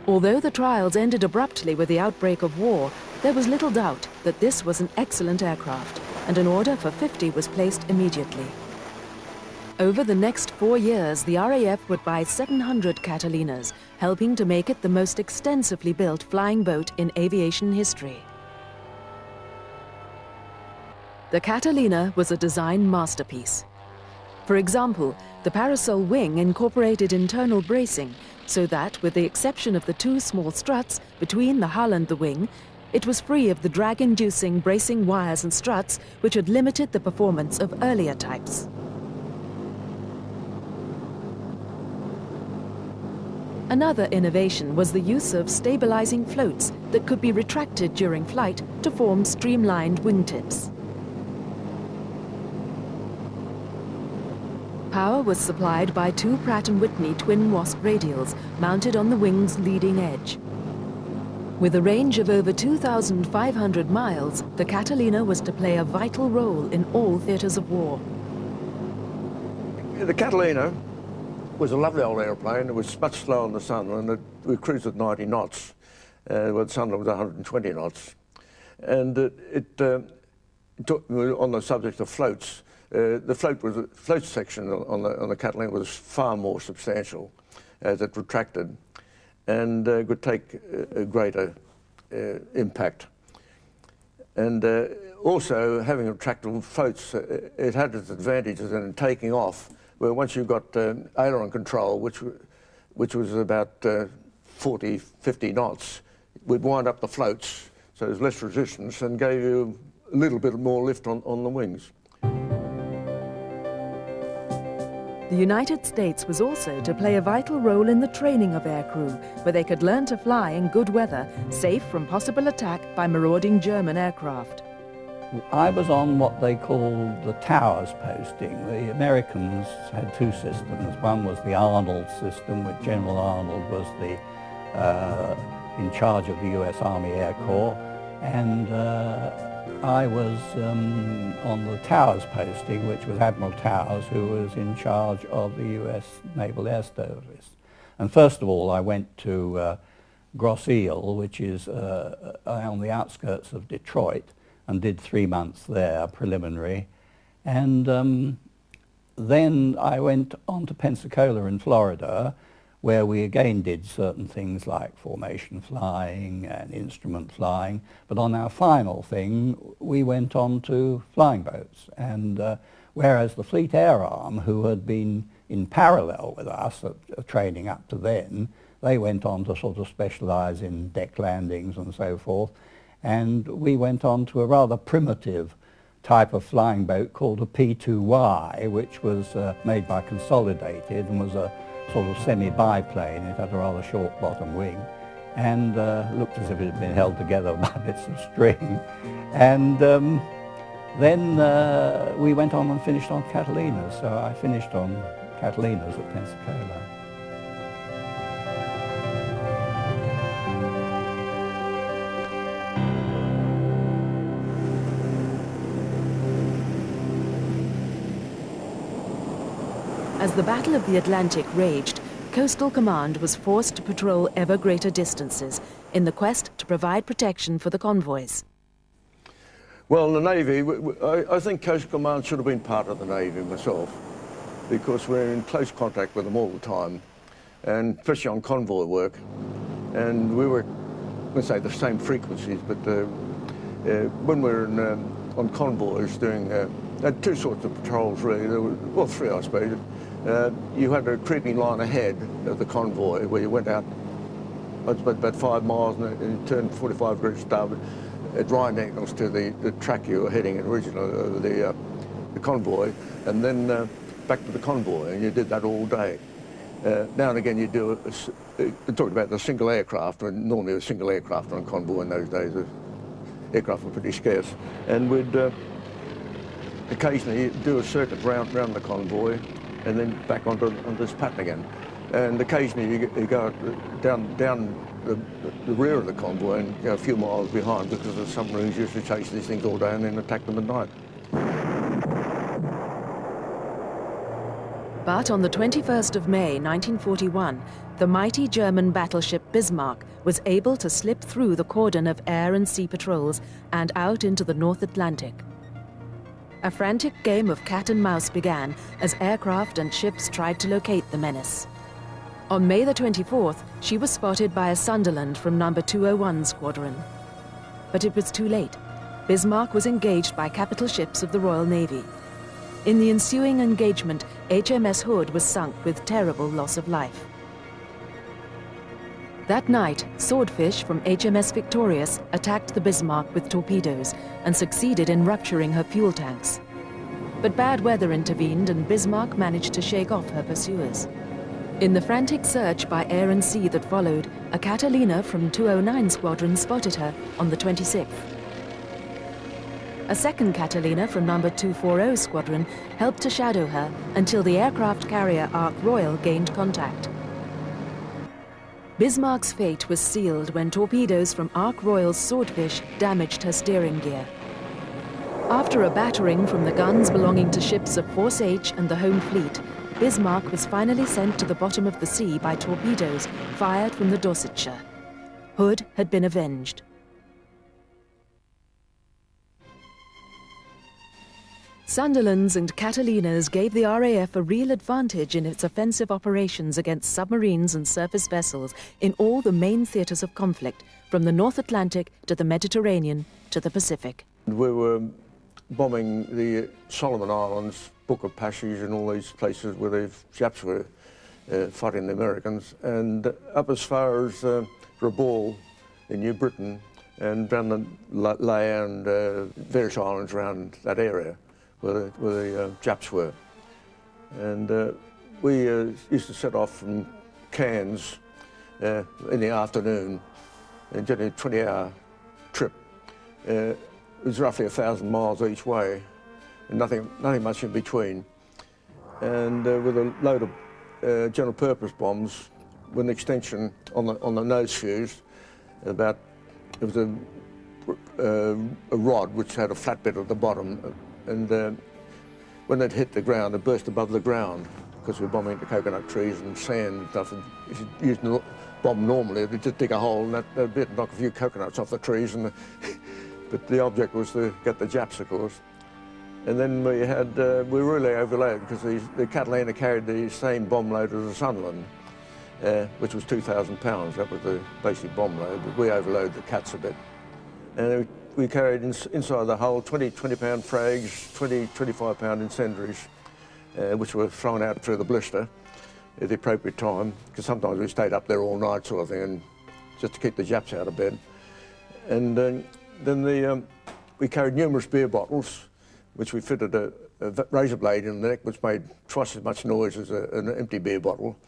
[SPEAKER 1] Although the trials ended abruptly with the outbreak of war, there was little doubt that this was an excellent aircraft, and an order for 50 was placed immediately. Over the next 4 years, the RAF would buy 700 Catalinas, helping to make it the most extensively built flying boat in aviation history. The Catalina was a design masterpiece. For example, the parasol wing incorporated internal bracing, so that, with the exception of the 2 small struts between the hull and the wing, it was free of the drag-inducing bracing wires and struts which had limited the performance of earlier types. Another innovation was the use of stabilizing floats that could be retracted during flight to form streamlined wingtips. Power was supplied by 2 Pratt & Whitney twin Wasp radials mounted on the wing's leading edge. With a range of over 2,500 miles, the Catalina was to play a vital role in all theatres of war.
[SPEAKER 9] The Catalina was a lovely old aeroplane. It was much slower in the sun, and we cruised at 90 knots. Well, the sun was 120 knots. And on the subject of floats, the float section on the Catalina was far more substantial as it retracted, and could take a greater impact. And also, having retractable floats, it had its advantages in taking off, where once you got aileron control, which was about 40, 50 knots, would wind up the floats, so there's less resistance and gave you a little bit more lift on the wings.
[SPEAKER 1] The United States was also to play a vital role in the training of aircrew, where they could learn to fly in good weather, safe from possible attack by marauding German aircraft.
[SPEAKER 8] I was on what they called the Towers posting. The Americans had 2 systems. One was the Arnold system, which General Arnold was in charge of the US Army Air Corps, and I was on the Towers posting, which was Admiral Towers, who was in charge of the US Naval Air Service. And first of all, I went to Grosse Ile, which is on the outskirts of Detroit, and did 3 months there, preliminary. And then I went on to Pensacola in Florida, where we again did certain things like formation flying and instrument flying. But on our final thing, we went on to flying boats. And whereas the Fleet Air Arm, who had been in parallel with us at training up to then, they went on to sort of specialize in deck landings and so forth. And we went on to a rather primitive type of flying boat called a P2Y, which was made by Consolidated and was a sort of semi-biplane. It had a rather short bottom wing and looked as if it had been held together by bits of string. And then we went on and finished on Catalinas, so I finished on Catalinas at Pensacola.
[SPEAKER 1] As the Battle of the Atlantic raged, Coastal Command was forced to patrol ever greater distances in the quest to provide protection for the convoys.
[SPEAKER 9] Well, the Navy, I think Coastal Command should have been part of the Navy myself, because we're in close contact with them all the time, and especially on convoy work. And we were, let's say, the same frequencies, but when we were on convoys doing, had 2 sorts of patrols really, there were, well, 3 I suppose. You had a creeping line ahead of the convoy where you went out about 5 miles and you turned 45 degrees starboard at right angles to the track you were heading in originally over the convoy, and then back to the convoy, and you did that all day. Now and again you do they talked about the single aircraft, and normally a single aircraft on a convoy in those days. The aircraft were pretty scarce, and we'd occasionally do a circuit round the convoy, and then back onto this pattern again. And occasionally you go down the rear of the convoy and go a few miles behind, because the submarines used to chase these things all day and then attack them at night.
[SPEAKER 1] But on the 21st of May 1941, the mighty German battleship Bismarck was able to slip through the cordon of air and sea patrols and out into the North Atlantic. A frantic game of cat and mouse began as aircraft and ships tried to locate the menace. On May the 24th, she was spotted by a Sunderland from No. 201 Squadron. But it was too late. Bismarck was engaged by capital ships of the Royal Navy. In the ensuing engagement, HMS Hood was sunk with terrible loss of life. That night, Swordfish from HMS Victorious attacked the Bismarck with torpedoes and succeeded in rupturing her fuel tanks. But bad weather intervened and Bismarck managed to shake off her pursuers. In the frantic search by air and sea that followed, a Catalina from 209 Squadron spotted her on the 26th. A second Catalina from No. 240 Squadron helped to shadow her until the aircraft carrier Ark Royal gained contact. Bismarck's fate was sealed when torpedoes from Ark Royal's Swordfish damaged her steering gear. After a battering from the guns belonging to ships of Force H and the Home Fleet, Bismarck was finally sent to the bottom of the sea by torpedoes fired from the Dorsetshire. Hood had been avenged. Sunderlands and Catalinas gave the RAF a real advantage in its offensive operations against submarines and surface vessels in all the main theatres of conflict, from the North Atlantic to the Mediterranean to the Pacific.
[SPEAKER 9] We were bombing the Solomon Islands, Book of Passage, and all these places where the Japs were fighting the Americans, and up as far as Rabaul in New Britain, and down the Lay and various islands around that area where the Japs were. And we used to set off from Cairns in the afternoon and did a 20-hour trip. It was roughly 1,000 miles each way, and nothing much in between. And with a load of general purpose bombs with an extension on the nose fuse, it was a rod which had a flat bit at the bottom, and when it hit the ground, it burst above the ground, because we were bombing the coconut trees and sand and stuff. And if you used a bomb normally, it'd just dig a hole and that'd be it, knock a few coconuts off the trees. And but the object was to get the Japs, of course. And then we were really overloaded, because the Catalina carried the same bomb load as the Sunderland, which was 2,000 pounds. That was the basic bomb load, but we overloaded the Cats a bit. And we carried inside the hull 20-pound frags, 25-pound incendiaries, which were thrown out through the blister at the appropriate time, because sometimes we stayed up there all night sort of thing, and just to keep the Japs out of bed. And then we carried numerous beer bottles, which we fitted a razor blade in the neck, which made twice as much noise as an empty beer bottle,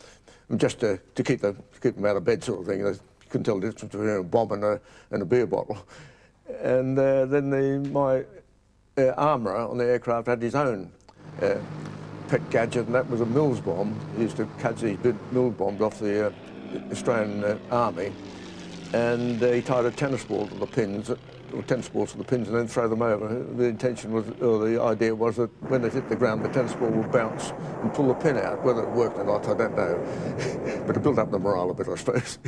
[SPEAKER 9] and just to keep them out of bed sort of thing. You couldn't tell the difference between a bomb and a beer bottle. And then my armourer on the aircraft had his own pet gadget, and that was a Mills bomb. He used to catch these big Mills bombs off the Australian Army, and he tied a tennis ball to the pins, or tennis balls to the pins, and then throw them over. The intention was, or the idea was, that when they hit the ground, the tennis ball would bounce and pull the pin out. Whether it worked or not, I don't know. But it built up the morale a bit, I suppose.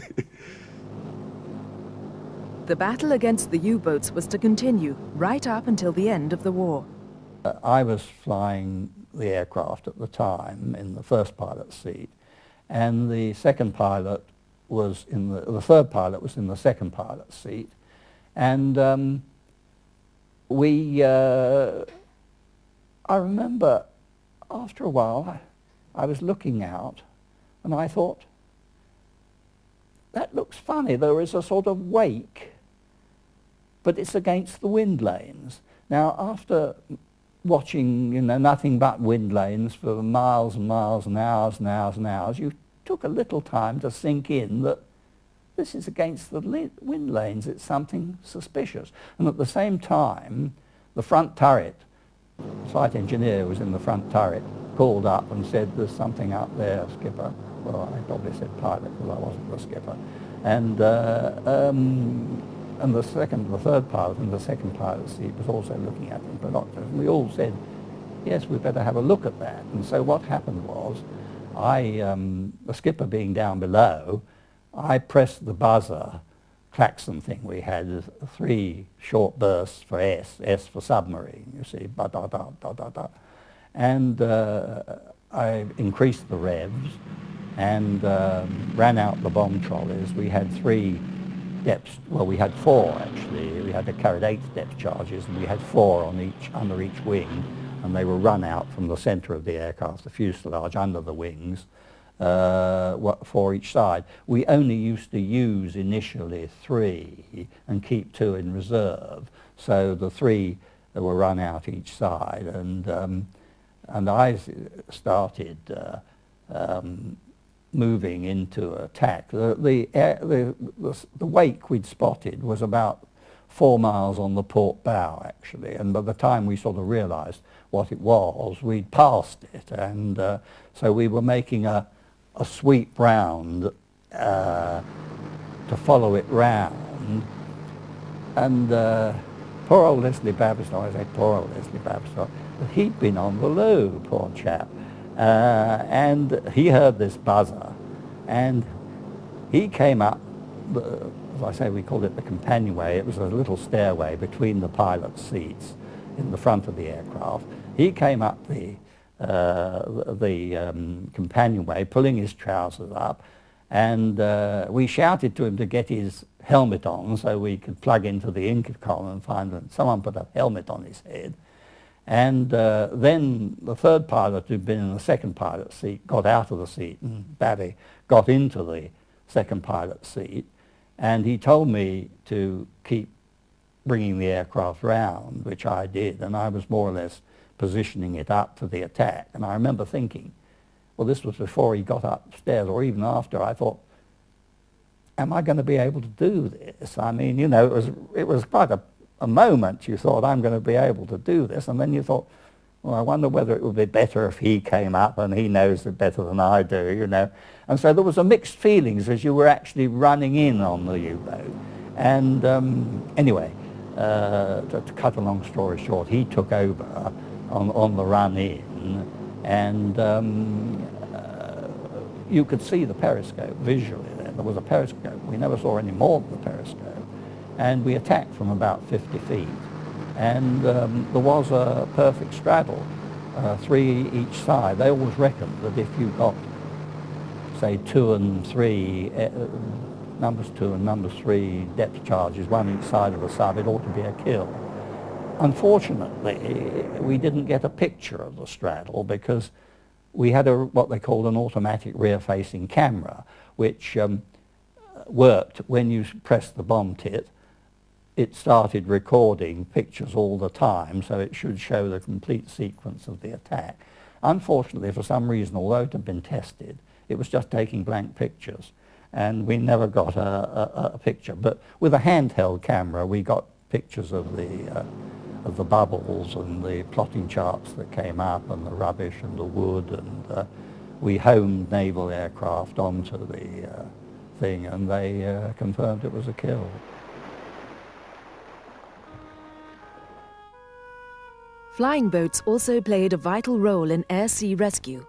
[SPEAKER 1] The battle against the U-boats was to continue right up until the end of the war.
[SPEAKER 8] I was flying the aircraft at the time in the first pilot's seat, and the second pilot was in the third pilot was in the second pilot's seat, and I remember after a while I was looking out, and I thought, that looks funny. There is a sort of wake, but it's against the wind lanes. Now, after watching, you know, nothing but wind lanes for miles and miles and hours and hours and hours, you took a little time to sink in that this is against the wind lanes, it's something suspicious. And at the same time, the front turret, the flight engineer was in the front turret, called up and said, "There's something out there, skipper." Well, I probably said pilot because I wasn't the skipper. And the third pilot in the second pilot's seat was also looking at the binoculars. And we all said, yes, we better have a look at that. And so what happened was, the skipper being down below, I pressed the buzzer klaxon thing we had, 3 short bursts for S for submarine, you see, ba-da-da, and I increased the revs and ran out the bomb trolleys. We had 3 depths, well, we had 4 actually. We had carried 8 depth charges, and we had 4 under each wing, and they were run out from the centre of the aircraft, the fuselage, under the wings, 4 each side. We only used to use initially 3 and keep 2 in reserve, so the 3 were run out each side, and I started moving into attack. The wake we'd spotted was about 4 miles on the port bow, actually, and by the time we sort of realised what it was, we'd passed it, and so we were making a sweep round to follow it round, and poor old Leslie Bavistow, I say poor old Leslie Bavistow, he'd been on the loo, poor chap. And he heard this buzzer, and he came up, as I say, we called it the companionway. It was a little stairway between the pilot's seats in the front of the aircraft. He came up the companionway, pulling his trousers up, and we shouted to him to get his helmet on so we could plug into the intercom and find that someone put a helmet on his head. And then the third pilot, who'd been in the second pilot's seat, got out of the seat, and Barry got into the second pilot's seat, and he told me to keep bringing the aircraft round, which I did, and I was more or less positioning it up for the attack. And I remember thinking, well, this was before he got upstairs, or even after. I thought, am I going to be able to do this? I mean, you know, it was quite a moment. You thought, I'm going to be able to do this, and then you thought, well, I wonder whether it would be better if he came up, and he knows it better than I do, you know. And so there was a mixed feelings as you were actually running in on the U-boat. And anyway, to cut a long story short, he took over on the run in, and you could see the periscope visually there. There was a periscope. We never saw any more of the periscope. And we attacked from about 50 feet. And there was a perfect straddle, 3 each side. They always reckoned that if you got, say, 2 and 3, numbers 2 and numbers 3 depth charges, 1 each side of the sub, it ought to be a kill. Unfortunately, we didn't get a picture of the straddle because we had what they called an automatic rear-facing camera, which worked when you pressed the bomb tit. It started recording pictures all the time, so it should show the complete sequence of the attack. Unfortunately, for some reason, although it had been tested, it was just taking blank pictures, and we never got a picture. But with a handheld camera, we got pictures of the bubbles and the plotting charts that came up, and the rubbish and the wood, and we homed naval aircraft onto the thing, and they confirmed it was a kill.
[SPEAKER 1] Flying boats also played a vital role in air-sea rescue.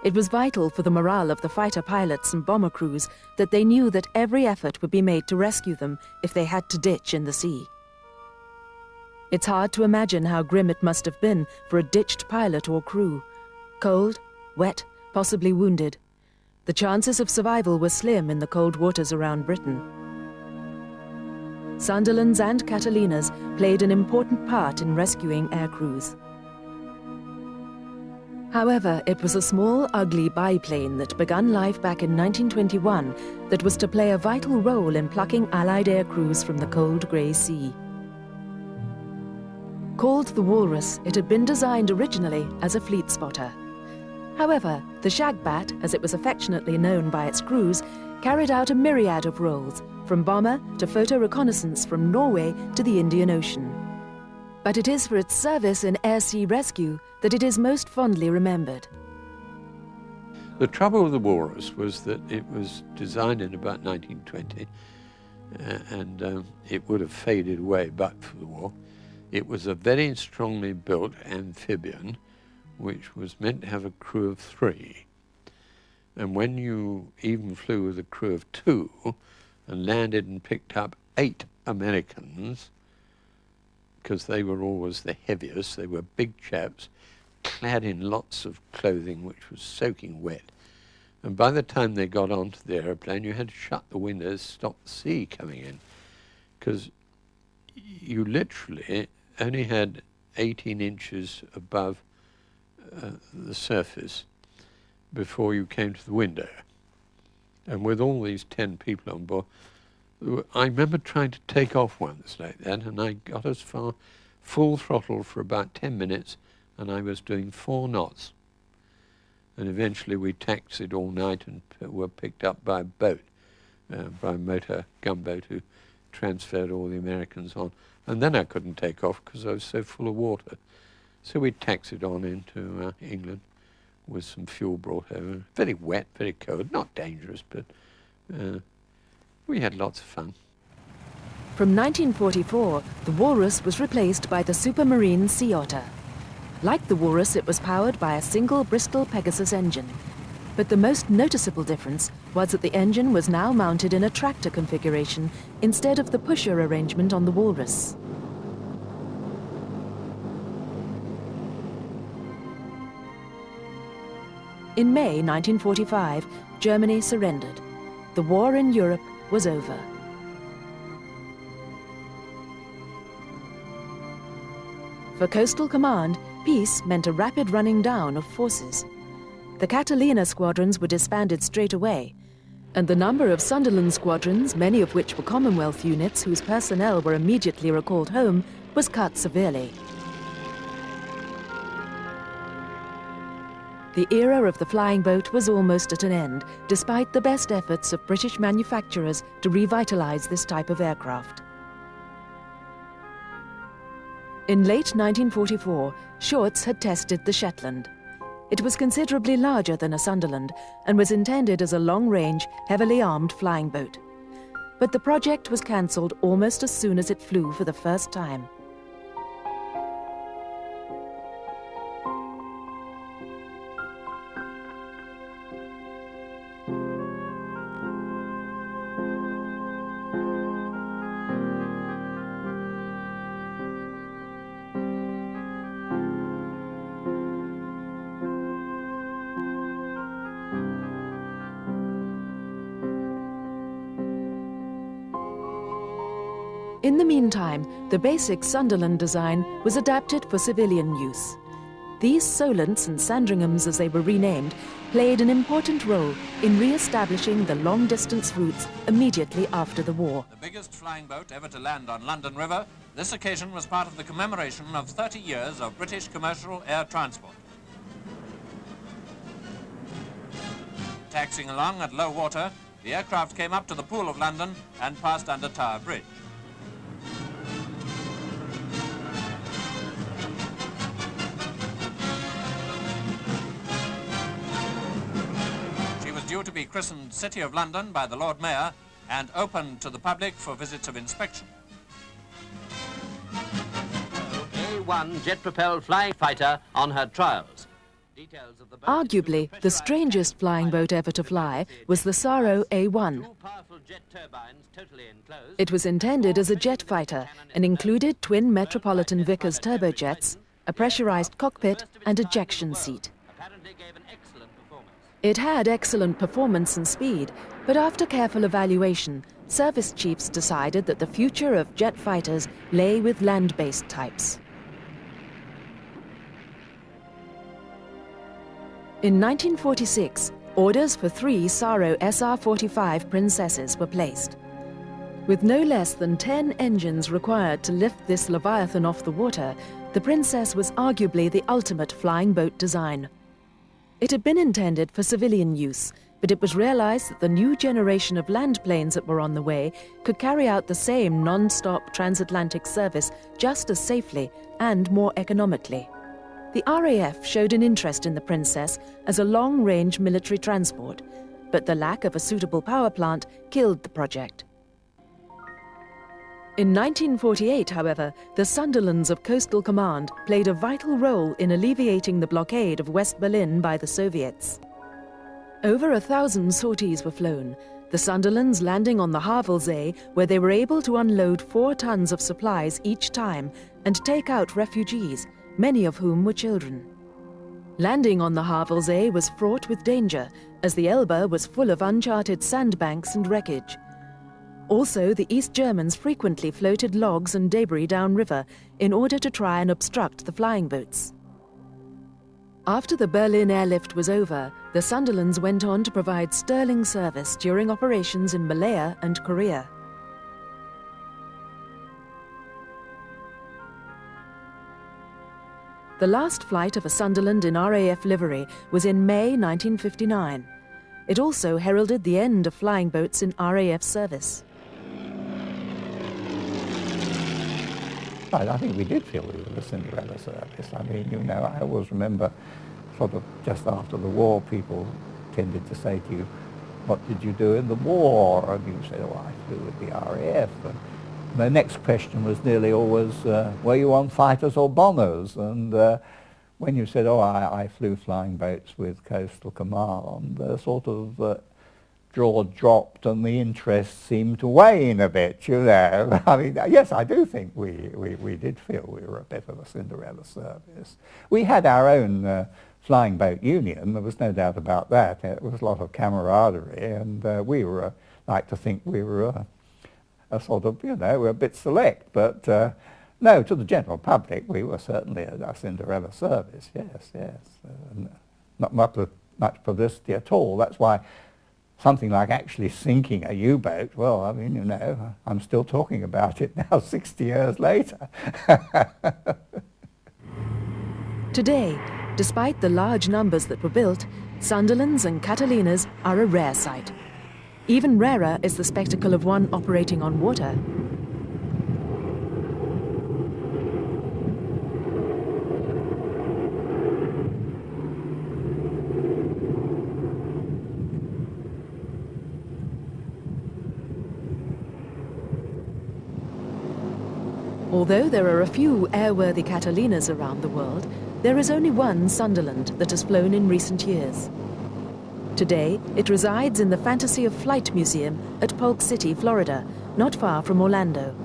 [SPEAKER 1] It was vital for the morale of the fighter pilots and bomber crews that they knew that every effort would be made to rescue them if they had to ditch in the sea. It's hard to imagine how grim it must have been for a ditched pilot or crew. Cold, wet, possibly wounded. The chances of survival were slim in the cold waters around Britain. Sunderlands and Catalinas played an important part in rescuing air crews. However, it was a small, ugly biplane that began life back in 1921 that was to play a vital role in plucking Allied air crews from the cold grey sea. Called the Walrus, it had been designed originally as a fleet spotter. However, the Shagbat, as it was affectionately known by its crews, carried out a myriad of roles, from bomber to photo reconnaissance from Norway to the Indian Ocean. But it is for its service in air-sea rescue that it is most fondly remembered.
[SPEAKER 10] The trouble with the Walrus was that it was designed in about 1920, and it would have faded away but for the war. It was a very strongly built amphibian, which was meant to have a crew of 3. And when you even flew with a crew of 2 and landed and picked up 8 Americans, because they were always the heaviest, they were big chaps, clad in lots of clothing which was soaking wet. And by the time they got onto the aeroplane, you had to shut the windows, stop the sea coming in, because you literally only had 18 inches above the surface before you came to the window. And with all these 10 people on board, I remember trying to take off once like that, and I got as far full throttle for about 10 minutes, and I was doing 4 knots. And eventually we taxied all night and were picked up by a boat, by a motor gunboat who transferred all the Americans on. And then I couldn't take off because I was so full of water. So we taxied on into England with some fuel brought over. Very wet, very cold, not dangerous, but we had lots of fun.
[SPEAKER 1] From 1944, the Walrus was replaced by the Supermarine Sea Otter. Like the Walrus, it was powered by a single Bristol Pegasus engine. But the most noticeable difference was that the engine was now mounted in a tractor configuration instead of the pusher arrangement on the Walrus. In May 1945, Germany surrendered. The war in Europe was over. For Coastal Command, peace meant a rapid running down of forces. The Catalina squadrons were disbanded straight away, and the number of Sunderland squadrons, many of which were Commonwealth units whose personnel were immediately recalled home, was cut severely. The era of the flying boat was almost at an end, despite the best efforts of British manufacturers to revitalise this type of aircraft. In late 1944, Shorts had tested the Shetland. It was considerably larger than a Sunderland and was intended as a long-range, heavily armed flying boat. But the project was cancelled almost as soon as it flew for the first time. In the meantime, the basic Sunderland design was adapted for civilian use. These Solents and Sandringhams, as they were renamed, played an important role in re-establishing the long-distance routes immediately after the war.
[SPEAKER 11] The biggest flying boat ever to land on London River, this occasion was part of the commemoration of 30 years of British commercial air transport. Taxiing along at low water, the aircraft came up to the Pool of London and passed under Tower Bridge. Due to be christened City of London by the Lord Mayor and open to the public for visits of inspection.
[SPEAKER 12] A1 jet-propelled flying fighter on her trials.
[SPEAKER 1] Arguably, the strangest flying boat ever to fly was the Saro A1. It was intended as a jet fighter and included twin Metropolitan Vickers turbojets, a pressurized cockpit and ejection seat. It had excellent performance and speed, but after careful evaluation, service chiefs decided that the future of jet fighters lay with land-based types. In 1946, orders for 3 Saro SR-45 Princesses were placed. With no less than 10 engines required to lift this Leviathan off the water, the Princess was arguably the ultimate flying boat design. It had been intended for civilian use, but it was realized that the new generation of land planes that were on the way could carry out the same non-stop transatlantic service just as safely and more economically. The RAF showed an interest in the Princess as a long-range military transport, but the lack of a suitable power plant killed the project. In 1948, however, the Sunderlands of Coastal Command played a vital role in alleviating the blockade of West Berlin by the Soviets. Over 1,000 sorties were flown, the Sunderlands landing on the Havelsee, where they were able to unload 4 tons of supplies each time and take out refugees, many of whom were children. Landing on the Havelsee was fraught with danger, as the Elbe was full of uncharted sandbanks and wreckage. Also, the East Germans frequently floated logs and debris downriver in order to try and obstruct the flying boats. After the Berlin airlift was over, the Sunderlands went on to provide sterling service during operations in Malaya and Korea. The last flight of a Sunderland in RAF livery was in May 1959. It also heralded the end of flying boats in RAF service.
[SPEAKER 8] I think we did feel we were the Cinderella service. I mean, you know, I always remember sort of just after the war, people tended to say to you, what did you do in the war? And you say, oh, I flew with the RAF. And the next question was nearly always, were you on fighters or bombers? And when you said, oh, I flew flying boats with Coastal Command, the sort of jaw dropped and the interest seemed to wane a bit, you know. I mean, yes, I do think we did feel we were a bit of a Cinderella service. We had our own flying boat union, there was no doubt about that. It was a lot of camaraderie, and we were, like to think we were a sort of, you know, we're a bit select, but no, to the general public, we were certainly a Cinderella service, yes. Not much publicity at all. That's why something like actually sinking a U-boat, well, I mean, you know, I'm still talking about it now 60 years later.
[SPEAKER 1] Today, despite the large numbers that were built, Sunderlands and Catalinas are a rare sight. Even rarer is the spectacle of one operating on water. Although there are a few airworthy Catalinas around the world, there is only one Sunderland that has flown in recent years. Today, it resides in the Fantasy of Flight Museum at Polk City, Florida, not far from Orlando.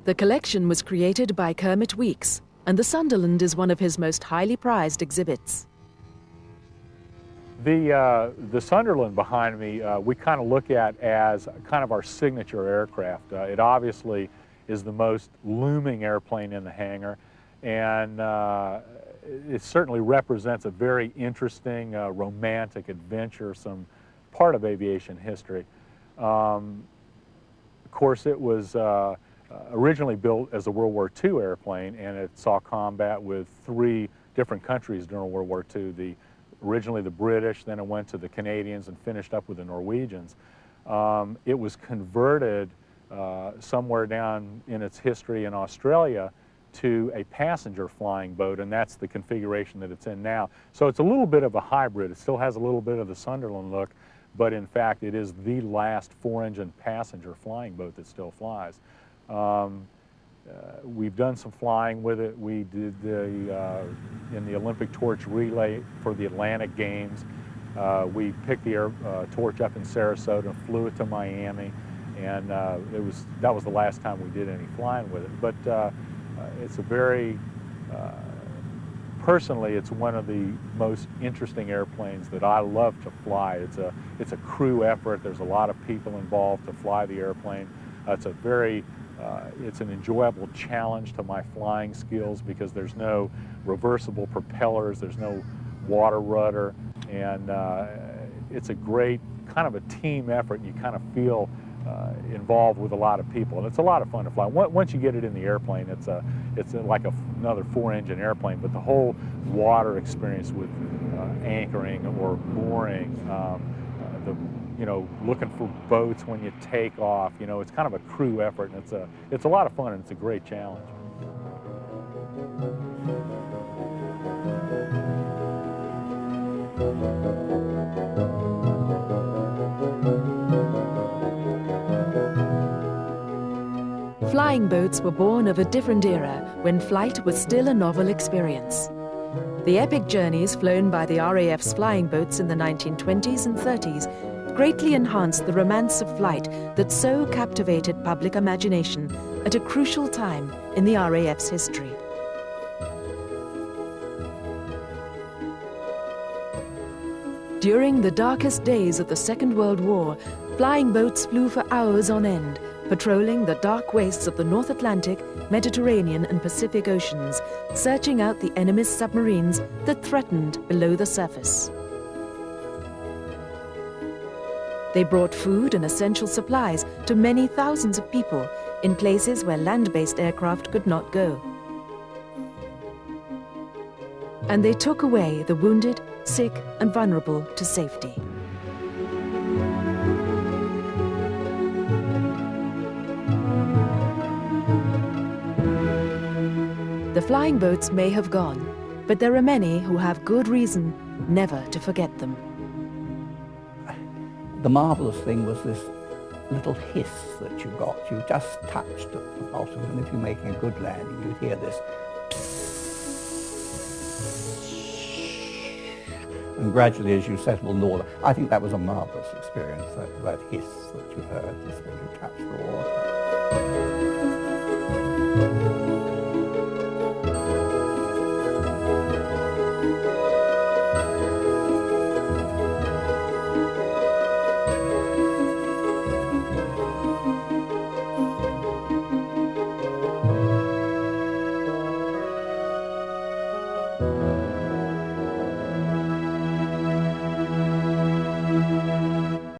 [SPEAKER 1] The collection was created by Kermit Weeks, and the Sunderland is one of his most highly prized exhibits.
[SPEAKER 13] The Sunderland behind me, we kind of look at as kind of our signature aircraft. It obviously is the most looming airplane in the hangar, and it certainly represents a very interesting, romantic, adventuresome part of aviation history. Of course, it was originally built as a World War II airplane, and it saw combat with 3 different countries during World War II. Originally the British, then it went to the Canadians, and finished up with the Norwegians. It was converted somewhere down in its history in Australia to a passenger flying boat, and that's the configuration that it's in now. So it's a little bit of a hybrid. It still has a little bit of the Sunderland look, but in fact it is the last 4-engine passenger flying boat that still flies. We've done some flying with it. We did in the Olympic torch relay for the Atlantic Games. We picked the torch up in Sarasota and flew it to Miami, and that was the last time we did any flying with it. But it's a very, personally, it's one of the most interesting airplanes that I love to fly. It's a crew effort. There's a lot of people involved to fly the airplane. It's a very It's an enjoyable challenge to my flying skills because there's no reversible propellers, there's no water rudder, and it's a great kind of a team effort. You kind of feel involved with a lot of people, and it's a lot of fun to fly. Once you get it in the airplane, it's like another 4-engine airplane, but the whole water experience with anchoring or mooring, looking for boats when you take off, it's kind of a crew effort, and it's a lot of fun, and it's a great challenge.
[SPEAKER 1] Flying boats were born of a different era when flight was still a novel experience. The epic journeys flown by the RAF's flying boats in the 1920s and 30s greatly enhanced the romance of flight that so captivated public imagination at a crucial time in the RAF's history. During the darkest days of the Second World War, flying boats flew for hours on end, patrolling the dark wastes of the North Atlantic, Mediterranean and Pacific Oceans, searching out the enemy's submarines that threatened below the surface. They brought food and essential supplies to many thousands of people in places where land-based aircraft could not go. And they took away the wounded, sick and vulnerable to safety. The flying boats may have gone, but there are many who have good reason never to forget them.
[SPEAKER 8] The marvellous thing was this little hiss that you got. You just touched at the bottom, and if you're making a good landing, you'd hear this psss. And gradually, as you settle north, I think that was a marvellous experience, that hiss that you heard just when you touched the water.